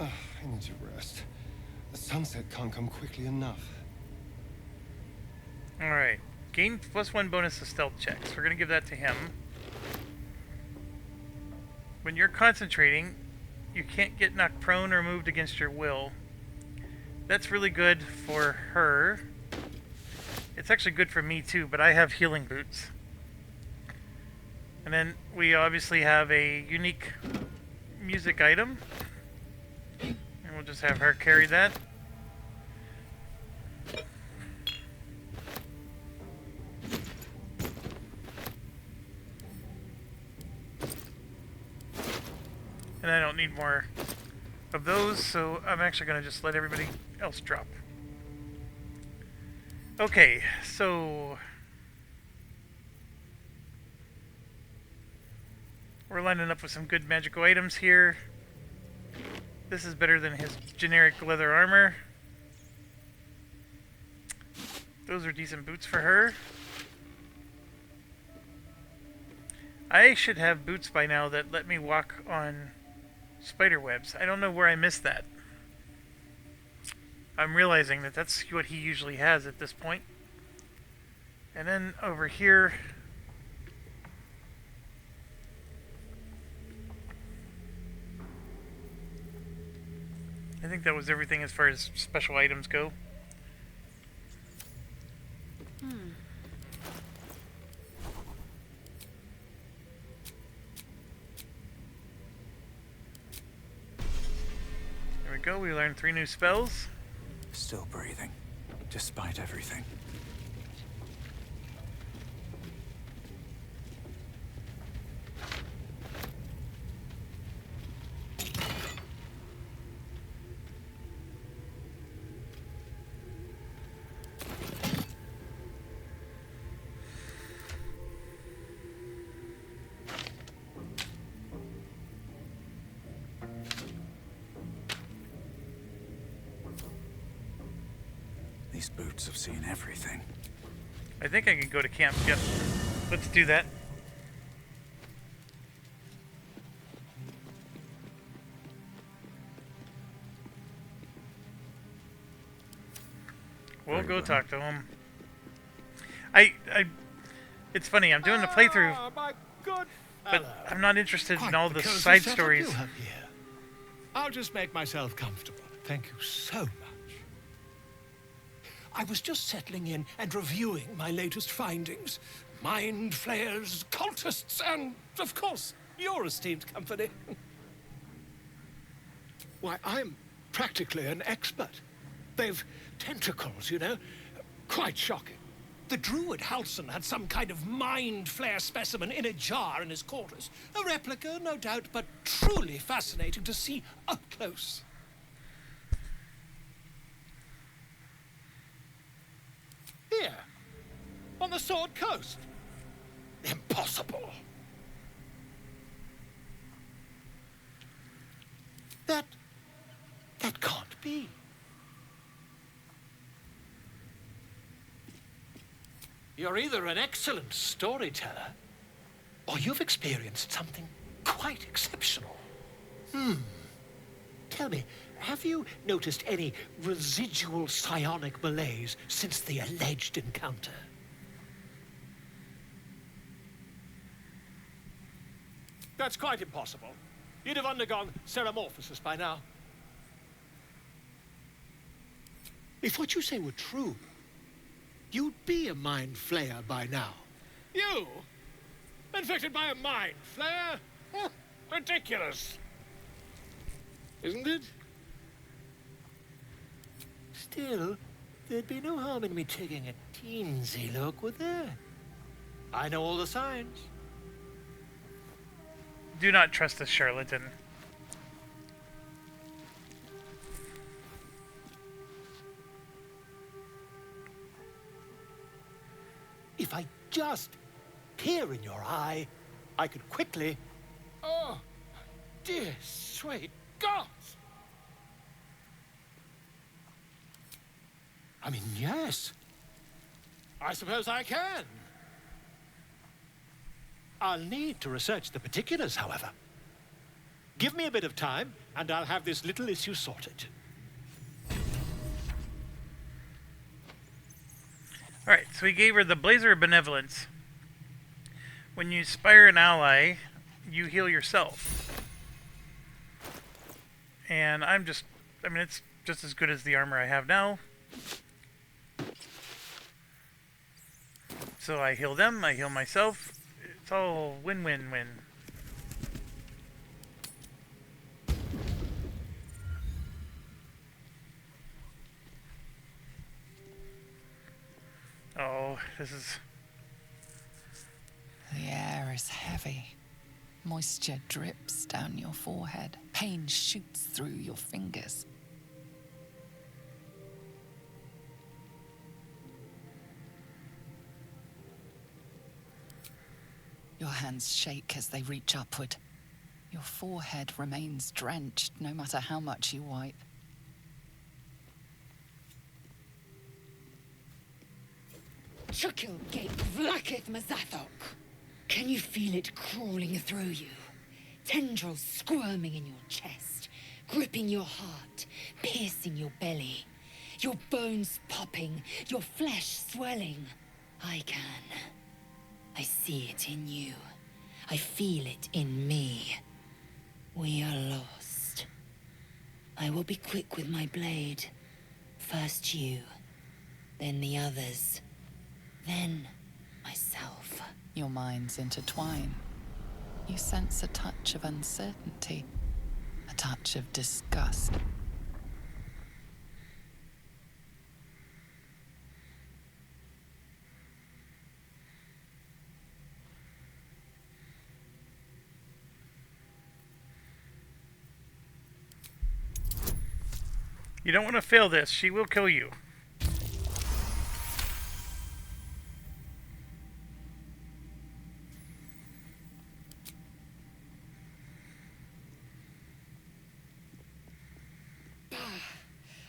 I need to rest. The sunset can't come quickly enough. Alright. Gain +1 bonus to stealth checks. We're going to give that to him. When you're concentrating, you can't get knocked prone or moved against your will. That's really good for her. It's actually good for me too, but I have healing boots. And then we obviously have a unique music item. And we'll just have her carry that. And I don't need more of those, so I'm actually going to just let everybody else drop. Okay, so we're lining up with some good magical items here. This is better than his generic leather armor. Those are decent boots for her. I should have boots by now that let me walk on spider webs. I don't know where I missed that. I'm realizing that that's what he usually has at this point. And then over here, I think that was everything as far as special items go. There we go, we learned 3 new spells. Still breathing, despite everything. These boots have seen everything. I think I can go to camp. Yep. Let's do that. We'll go talk to him. It's funny, I'm doing the playthrough, My good but I'm not interested in all the because side setup stories. you have here. I'll just make myself comfortable. Thank you so much. I was just settling in and reviewing my latest findings. Mind flayers, cultists, and, of course, your esteemed company. Why, I'm practically an expert. They've tentacles, you know. Quite shocking. The druid Halson had some kind of mind flare specimen in a jar in his quarters. A replica, no doubt, but truly fascinating to see up close. Here, on the Sword Coast. Impossible. That can't be. You're either an excellent storyteller, or you've experienced something quite exceptional. Tell me, have you noticed any residual psionic malaise since the alleged encounter? That's quite impossible. You'd have undergone ceramorphosis by now. If what you say were true, you'd be a mind flayer by now. You? Infected by a mind flare? Huh, ridiculous. Isn't it? Still, there'd be no harm in me taking a teensy look, would there? I know all the signs. Do not trust this charlatan. If I just peer in your eye, I could quickly... Oh, dear sweet God! I mean, yes. I suppose I can. I'll need to research the particulars, however. Give me a bit of time, and I'll have this little issue sorted. Alright, so we gave her the Blazer of Benevolence. When you inspire an ally, you heal yourself. And it's just as good as the armor I have now. So I heal them, I heal myself. It's all win-win-win. Oh, this is... The air is heavy. Moisture drips down your forehead. Pain shoots through your fingers. Your hands shake as they reach upward. Your forehead remains drenched no matter how much you wipe. Chukil gate vlakith Mazathok. Can you feel it crawling through you? Tendrils squirming in your chest, gripping your heart, piercing your belly. Your bones popping, your flesh swelling. I can. I see it in you. I feel it in me. We are lost. I will be quick with my blade. First you, then the others, then myself. Your minds intertwine. You sense a touch of uncertainty, a touch of disgust. You don't want to fail this. She will kill you.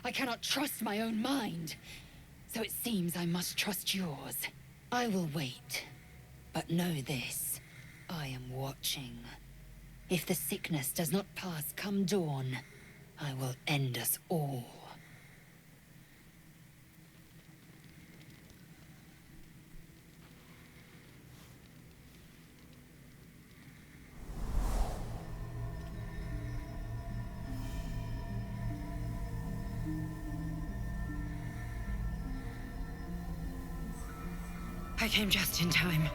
I cannot trust my own mind. So it seems I must trust yours. I will wait. But know this. I am watching. If the sickness does not pass come dawn, I will end us all. I came just in time.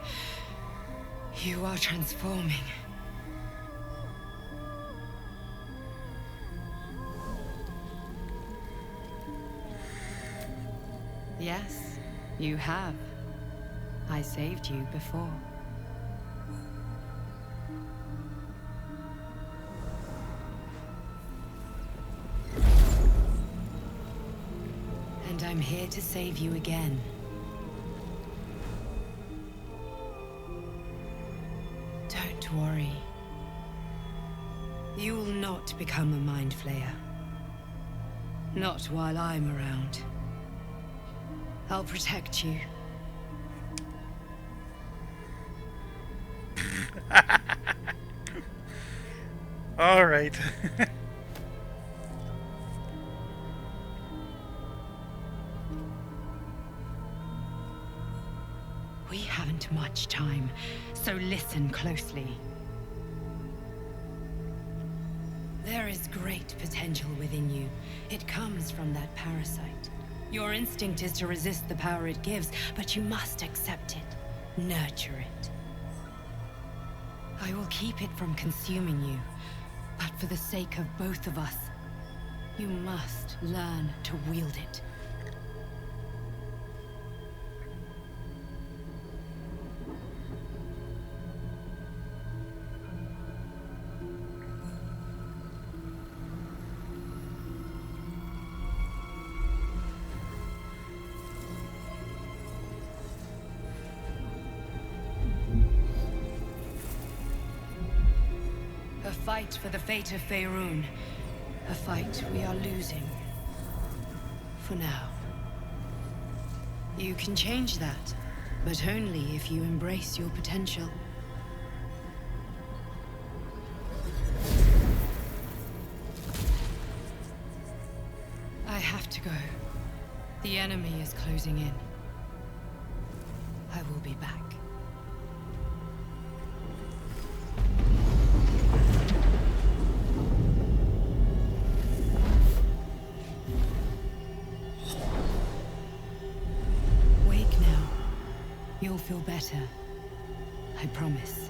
You are transforming. Yes, you have. I saved you before. And I'm here to save you again. Don't worry. You will not become a mind flayer. Not while I'm around. I'll protect you. All right. We haven't much time, so listen closely. There is great potential within you. It comes from that parasite. Your instinct is to resist the power it gives, but you must accept it. Nurture it. I will keep it from consuming you, but for the sake of both of us, you must learn to wield it. A fight for the fate of Faerun. A fight we are losing. For now. You can change that, but only if you embrace your potential. have to go. The enemy is closing in. I will be back. Wake now. You'll feel better. I promise.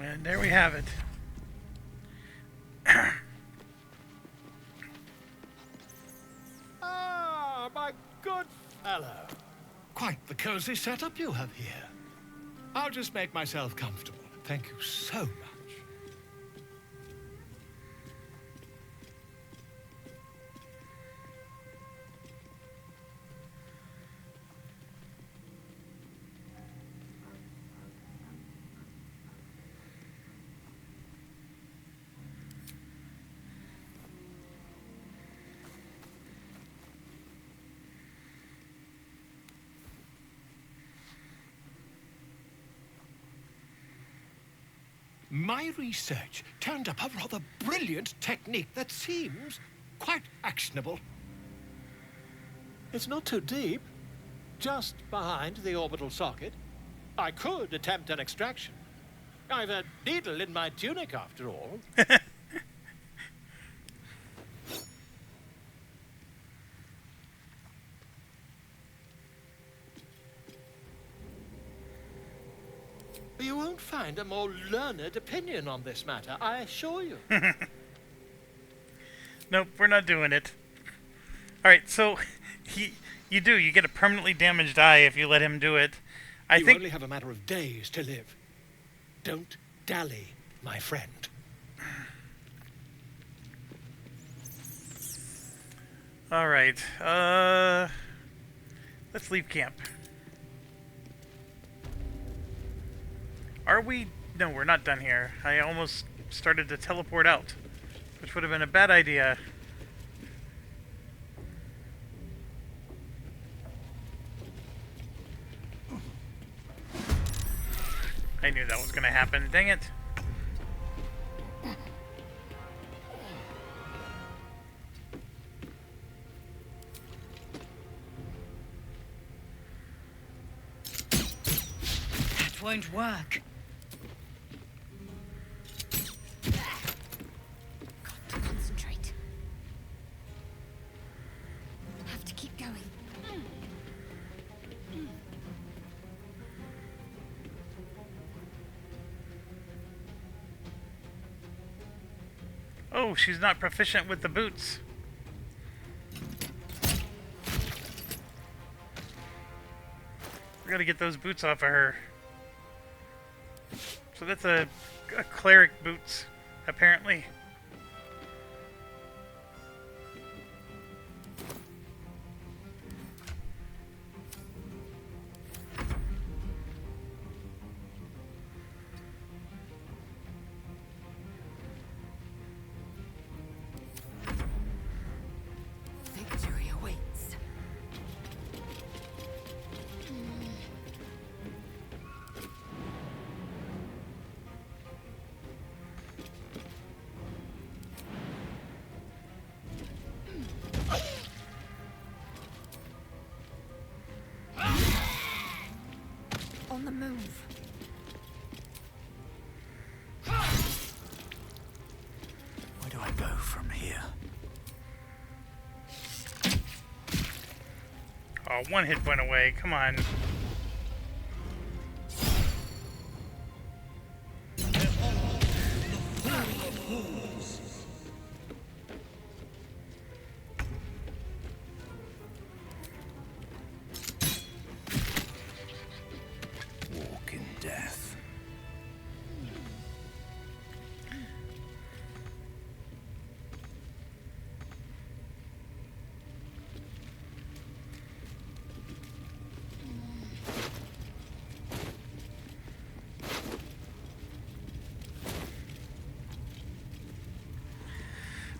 And there we have it. Ah, my good fellow. Quite the cozy setup you have here. I'll just make myself comfortable. Thank you so much. My research turned up a rather brilliant technique that seems quite actionable. It's not too deep, just behind the orbital socket. I could attempt an extraction. I've a needle in my tunic, after all. You won't find a more learned opinion on this matter, I assure you. Nope, we're not doing it. Alright, so you get a permanently damaged eye if you let him do it. You only have a matter of days to live. Don't dally, my friend. Alright, let's leave camp. Are we? No, we're not done here. I almost started to teleport out, which would have been a bad idea. I knew that was going to happen. Dang it. That won't work. Got to concentrate. Have to keep going. Oh, she's not proficient with the boots. We gotta get those boots off of her. So that's a cleric boots, apparently. Victory awaits. On the move. Where do I go from here? Oh, one hit point away. Come on. Walk in death.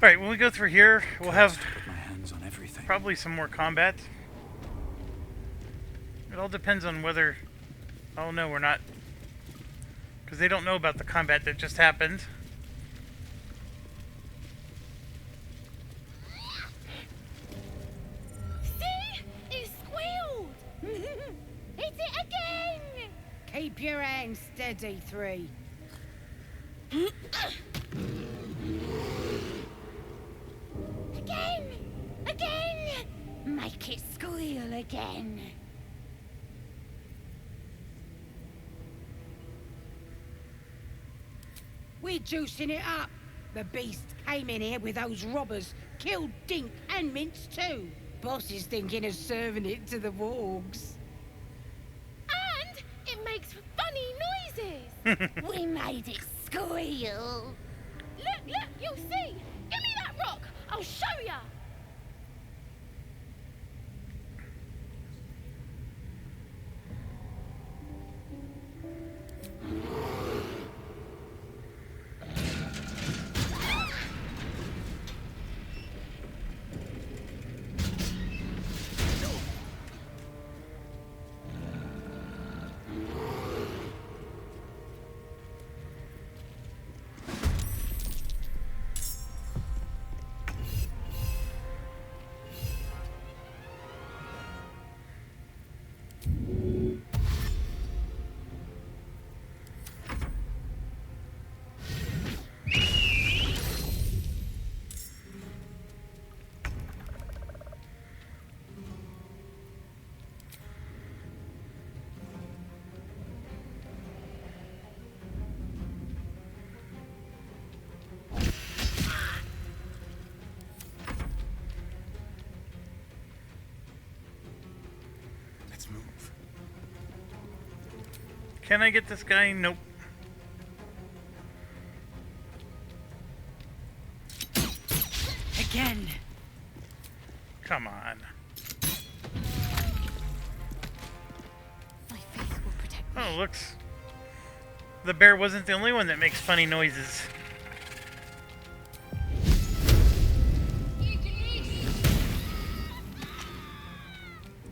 Alright, when we go through here, we'll have... Put my hands on everything. Probably some more combat. It all depends on whether... Oh no, we're not... Because they don't know about the combat that just happened. See? It squealed! Hit it again! Keep your hands steady, 3. Again! Again! Make it squeal again. We're juicing it up. The beast came in here with those robbers, killed Dink and Mince too. Boss is thinking of serving it to the wargs. And it makes funny noises. We made it squeal. Look, you'll see. Give me that rock. I'll show ya. Can I get this guy? Nope. Again. Come on. My faith will protect me. Oh, looks. The bear wasn't the only one that makes funny noises.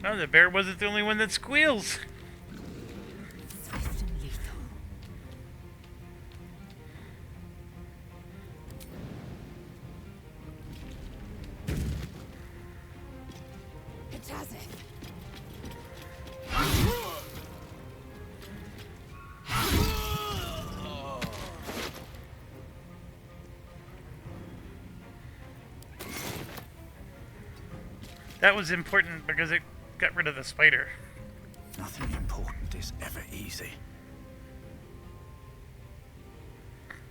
Oh, the bear wasn't the only one that squeals. Swift and lethal. Katazith. That was important because it got rid of the spider. Nothing important is ever easy.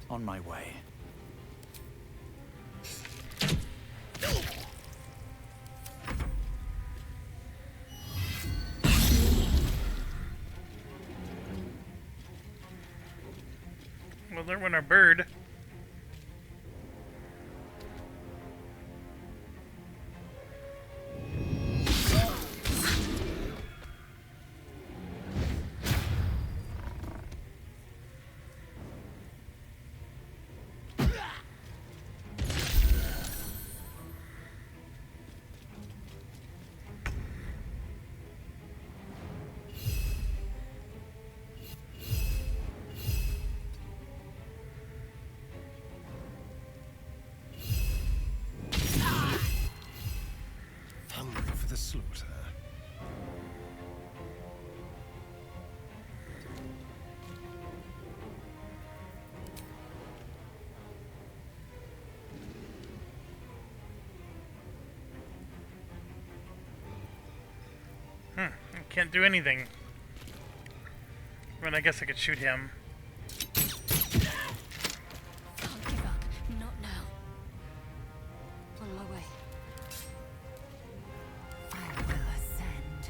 On my way. Well, there went our bird. Hungry for the slaughter. I can't do anything. But I guess I could shoot him. Can't give up. Not now. On my way. I will ascend.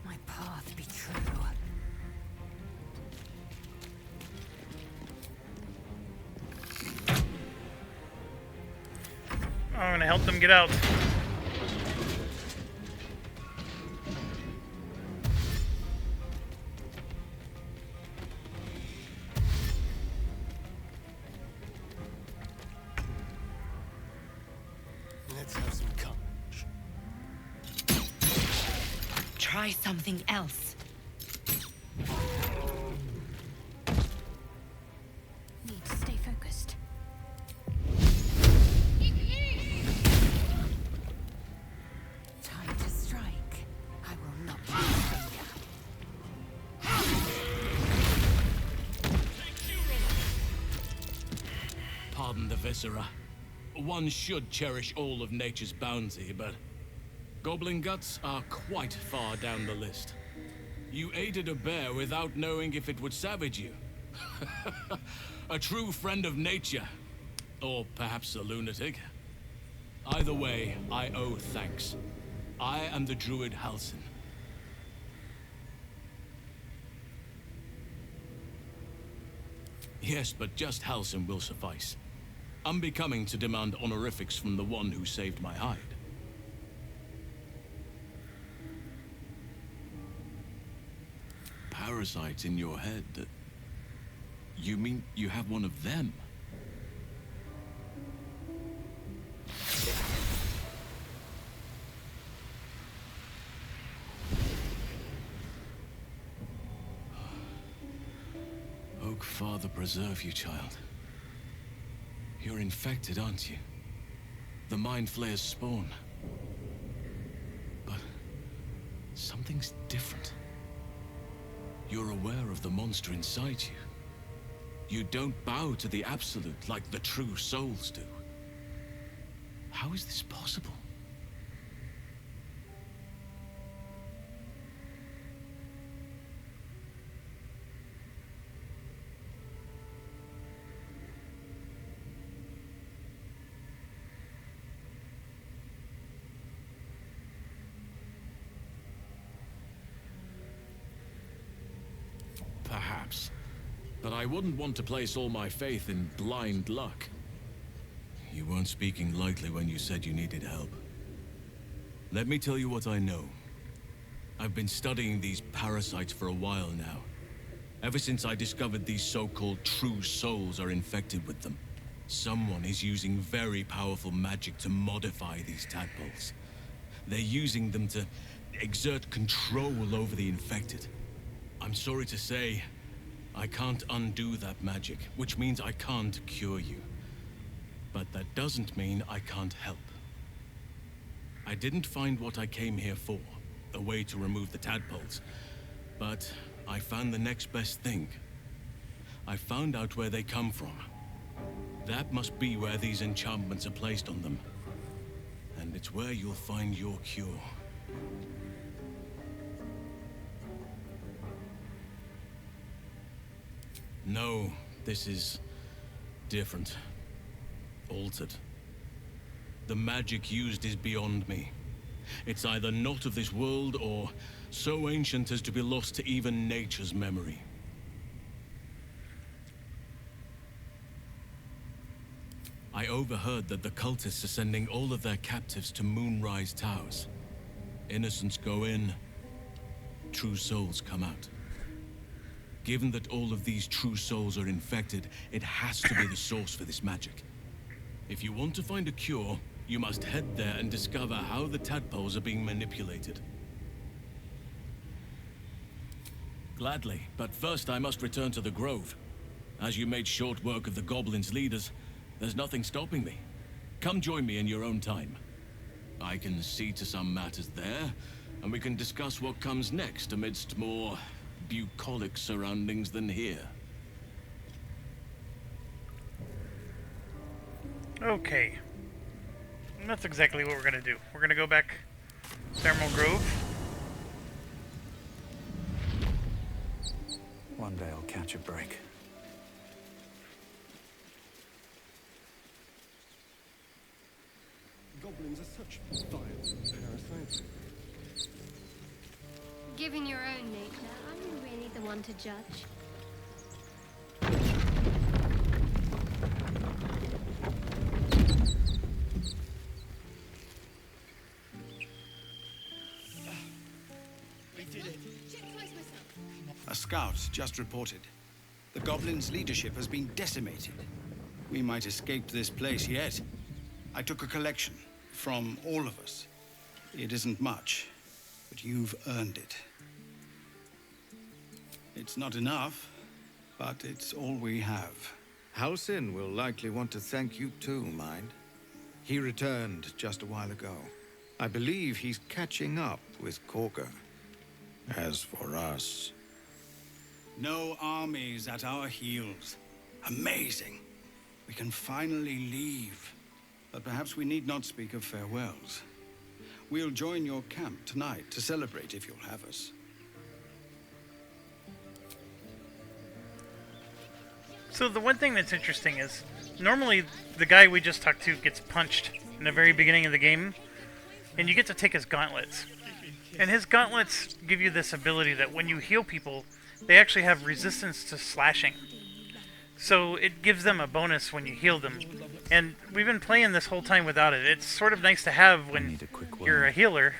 My path be true. I'm gonna help them get out. try something else. Need to stay focused. Time to strike. I will not lose a finger. Pardon the viscera. One should cherish all of nature's bounty, but goblin guts are quite far down the list. You aided a bear without knowing if it would savage you. A true friend of nature. Or perhaps a lunatic. Either way, I owe thanks. I am the druid Halsin. Yes, but just Halsin will suffice. Unbecoming to demand honorifics from the one who saved my hide. Parasites in your head? You mean you have one of them? Oak Father preserve you, child. You're infected, aren't you? The Mind Flayer's spawn. But something's different. You're aware of the monster inside you. You don't bow to the Absolute like the true souls do. How is this possible? Perhaps. But I wouldn't want to place all my faith in blind luck. You weren't speaking lightly when you said you needed help. Let me tell you what I know. I've been studying these parasites for a while now. Ever since I discovered these so-called true souls are infected with them. Someone is using very powerful magic to modify these tadpoles. They're using them to exert control over the infected. I'm sorry to say, I can't undo that magic, which means I can't cure you. But that doesn't mean I can't help. I didn't find what I came here for, a way to remove the tadpoles. But I found the next best thing. I found out where they come from. That must be where these enchantments are placed on them. And it's where you'll find your cure. No, this is different. Altered. The magic used is beyond me. It's either not of this world or so ancient as to be lost to even nature's memory. I overheard that the cultists are sending all of their captives to Moonrise Towers. Innocents go in, true souls come out. Given that all of these true souls are infected, it has to be the source for this magic. If you want to find a cure, you must head there and discover how the tadpoles are being manipulated. Gladly, but first I must return to the Grove. As you made short work of the goblins' leaders, there's nothing stopping me. Come join me in your own time. I can see to some matters there, and we can discuss what comes next amidst more bucolic surroundings than here. Okay. And that's exactly what we're gonna do. We're gonna go back Thermal Grove. One day I'll catch a break. Goblins are such vile parasites. Given your own nature, are you really the one to judge? We did it. A scout just reported. The goblins' leadership has been decimated. We might escape this place yet. I took a collection from all of us. It isn't much. but you've earned it. It's not enough, but it's all we have. Halsin will likely want to thank you too, mind. He returned just a while ago. I believe he's catching up with Korga. As for us... No armies at our heels. Amazing. We can finally leave. But perhaps we need not speak of farewells. We'll join your camp tonight to celebrate if you'll have us. So the one thing that's interesting is, normally the guy we just talked to gets punched in the very beginning of the game, and you get to take his gauntlets. And his gauntlets give you this ability that when you heal people, they actually have resistance to slashing. So it gives them a bonus when you heal them. And we've been playing this whole time without it. It's sort of nice to have when you're a healer.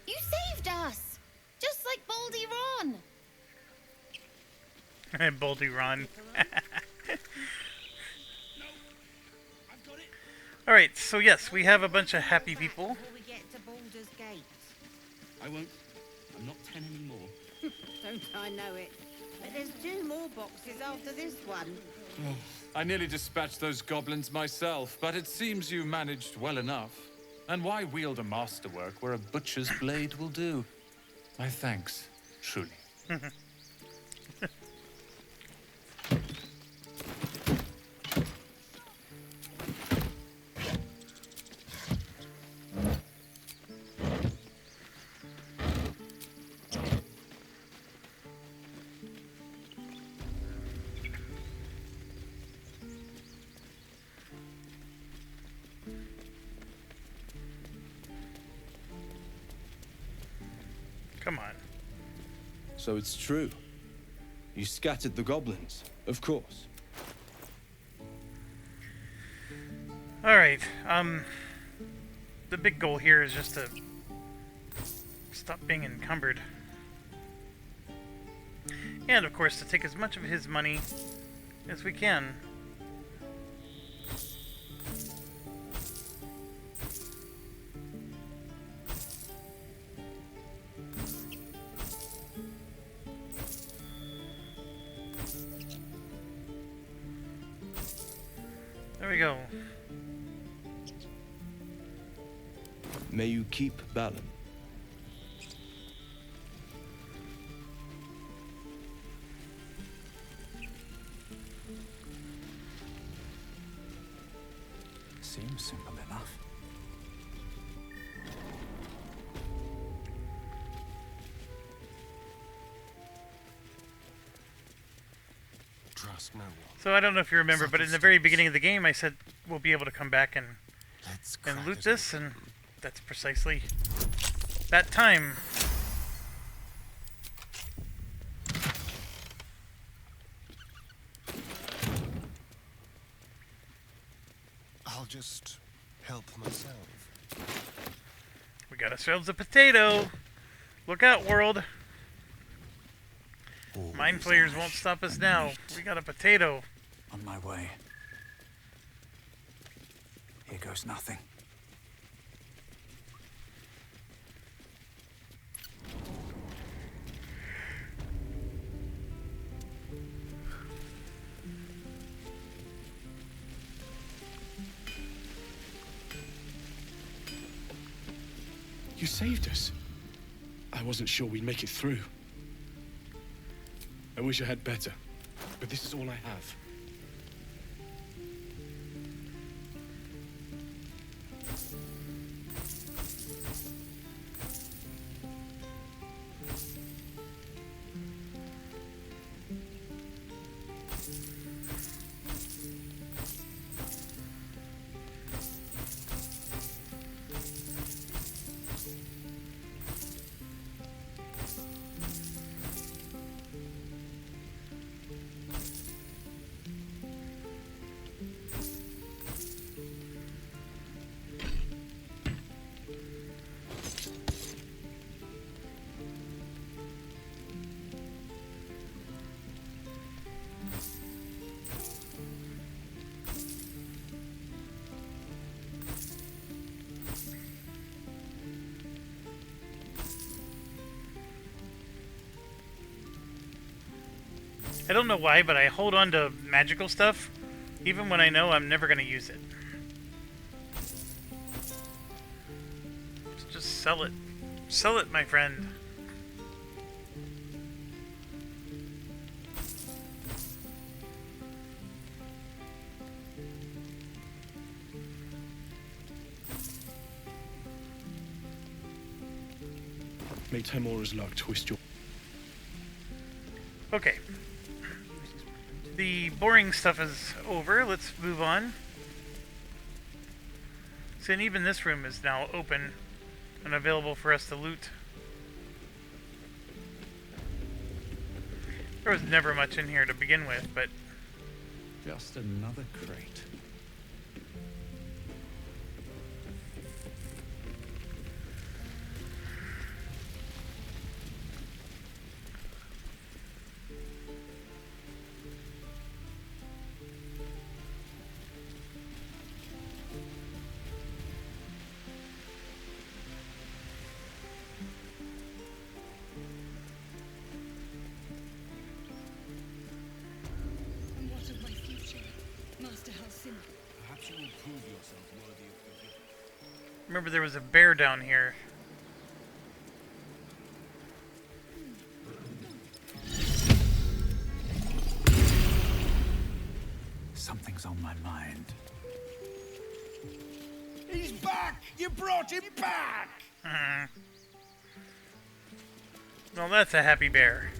You saved us! Just like Baldy Ron! Baldy Ron. Alright, so yes, we have a bunch of happy people. We get to Baldur's Gate. I won't. I'm not 10 anymore. Don't I know it? But there's 2 more boxes after this one. I nearly dispatched those goblins myself, but it seems you managed well enough. And why wield a masterwork where a butcher's blade will do? My thanks, truly. Come on. So it's true. You scattered the goblins, of course. Alright, the big goal here is just to stop being encumbered. And, of course, to take as much of his money as we can. There we go. May you keep Balin. Seems simple enough. Trust no one. So I don't know if you remember, but in the very beginning of the game, I said we'll be able to come back and loot this, and that's precisely that time. I'll just help myself. We got ourselves a potato. Look out, world. Mind flayers won't stop us now. We got a potato. On my way. Here goes nothing. You saved us. I wasn't sure we'd make it through. I wish I had better, but this is all I have. I don't know why, but I hold on to magical stuff, even when I know I'm never going to use it. Just sell it. Sell it, my friend. May Temora's luck twist your... Okay. The boring stuff is over. Let's move on. So, and even this room is now open and available for us to loot. There was never much in here to begin with, but... Just another crate. And what of my future, Master Halsin? Perhaps you will prove yourself worthy of forgiveness. Remember, there was a bear down here. Something's on my mind. He's back! You brought him back! Well, that's a happy bear.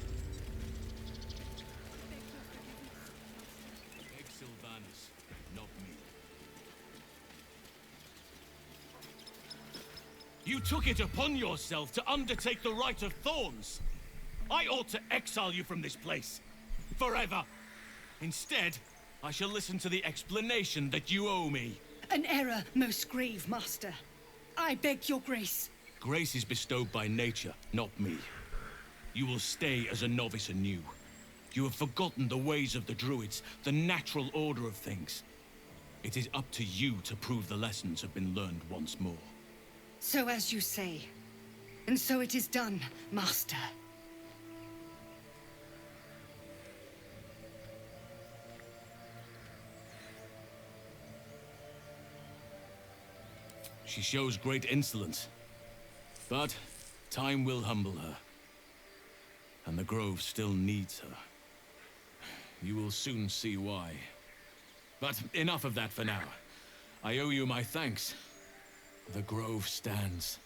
Beg Sylvanus, not me. You took it upon yourself to undertake the Rite of Thorns. I ought to exile you from this place. Forever. Instead, I shall listen to the explanation that you owe me. An error most grave, Master. I beg your grace. Grace is bestowed by nature, not me. You will stay as a novice anew. You have forgotten the ways of the Druids, the natural order of things. It is up to you to prove the lessons have been learned once more. So as you say. And so it is done, Master. She shows great insolence. But time will humble her. And the Grove still needs her. You will soon see why. But enough of that for now. I owe you my thanks. The Grove stands.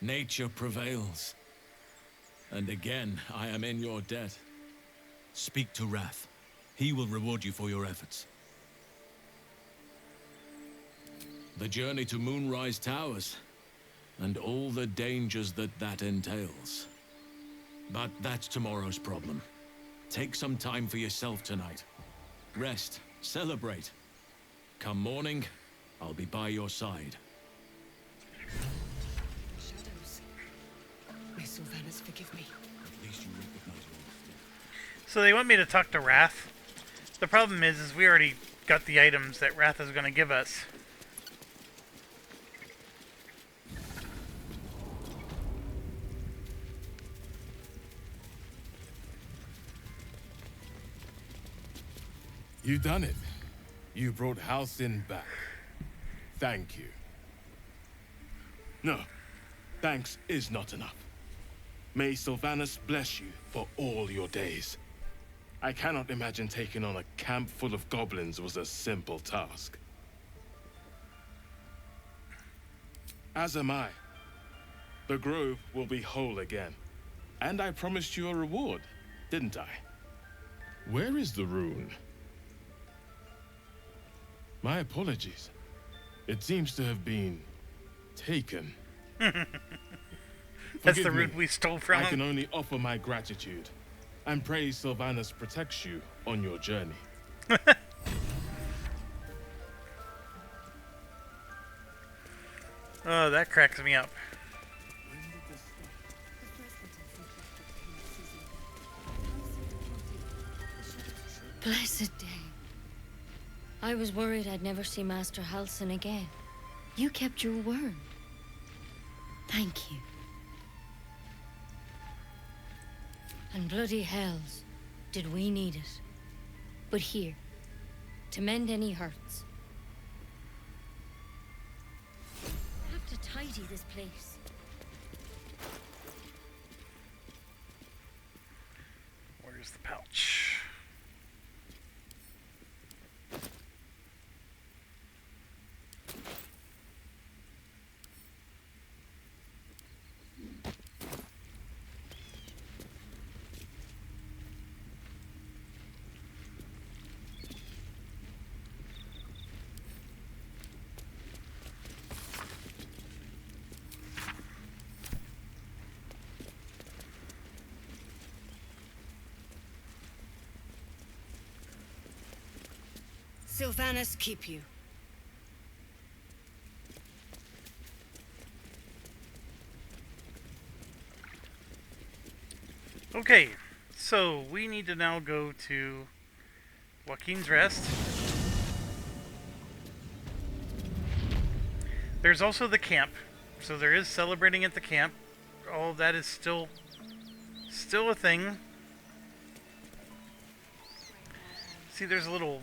Nature prevails. And again, I am in your debt. Speak to Wrath. He will reward you for your efforts. The journey to Moonrise Towers, and all the dangers that entails. But that's tomorrow's problem. Take some time for yourself tonight. Rest, celebrate. Come morning, I'll be by your side. Shadows. May Sylvanus forgive me. At least you recognize your... So they want me to talk to Wrath. The problem is we already got the items that Wrath is going to give us. You done it. You brought Halsin back. Thank you. No, thanks is not enough. May Sylvanus bless you for all your days. I cannot imagine taking on a camp full of goblins was a simple task. As am I. The Grove will be whole again. And I promised you a reward, didn't I? Where is the rune? My apologies. It seems to have been taken. That's Forgive the me. route we stole from I him. can only offer my gratitude and pray Sylvanus protects you on your journey. Oh, that cracks me up. Blessed day. I was worried I'd never see Master Halsin again. You kept your word. Thank you. And bloody hells. did we need it. But here, to mend any hurts. I have to tidy this place. Where's the pouch? Sylvanus keep you. Okay, so we need to now go to Joaquin's Rest. There's also the camp, so there is celebrating at the camp. All of that is still a thing. See, there's a little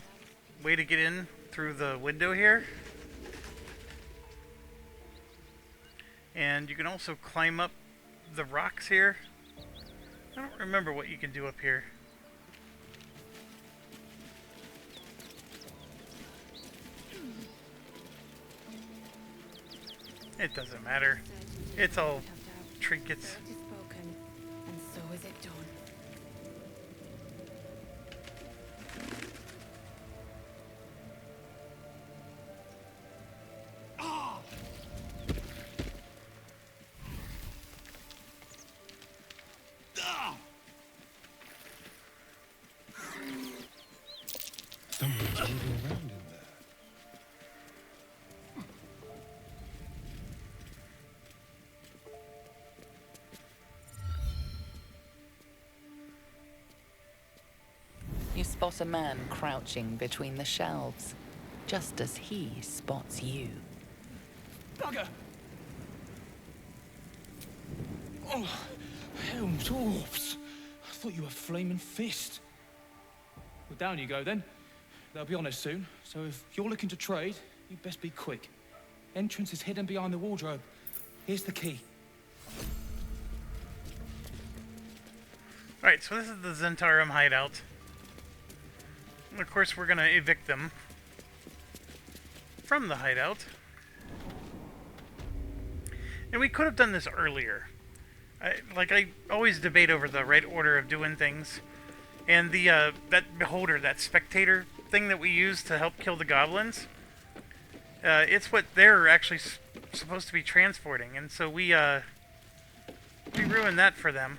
way to get in through the window here. And you can also climb up the rocks here. I don't remember what you can do up here. It doesn't matter. It's all trinkets. Spoken, and so is it done. Someone's moving around in there. You spot a man crouching between the shelves, just as he spots you. Bugger! Oh, helms, orbs. I thought you were Flaming Fist. Well, down you go then. They'll be on us soon, so if you're looking to trade, you'd best be quick. Entrance is hidden behind the wardrobe. Here's the key. Alright, so this is the Zentarum hideout. And of course, we're gonna evict them from the hideout. And we could have done this earlier. I always debate over the right order of doing things. And the that beholder, that spectator thing that we use to help kill the goblins, it's what they're actually supposed to be transporting. And so we ruined that for them.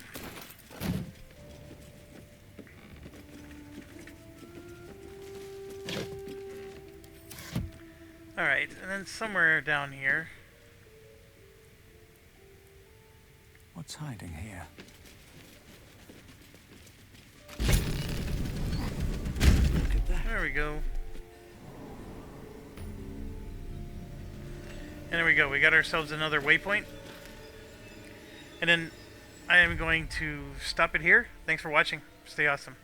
Alright, and then somewhere down here. What's hiding here? Look at that. There we go. And there we go. We got ourselves another waypoint. And then I am going to stop it here. Thanks for watching. Stay awesome.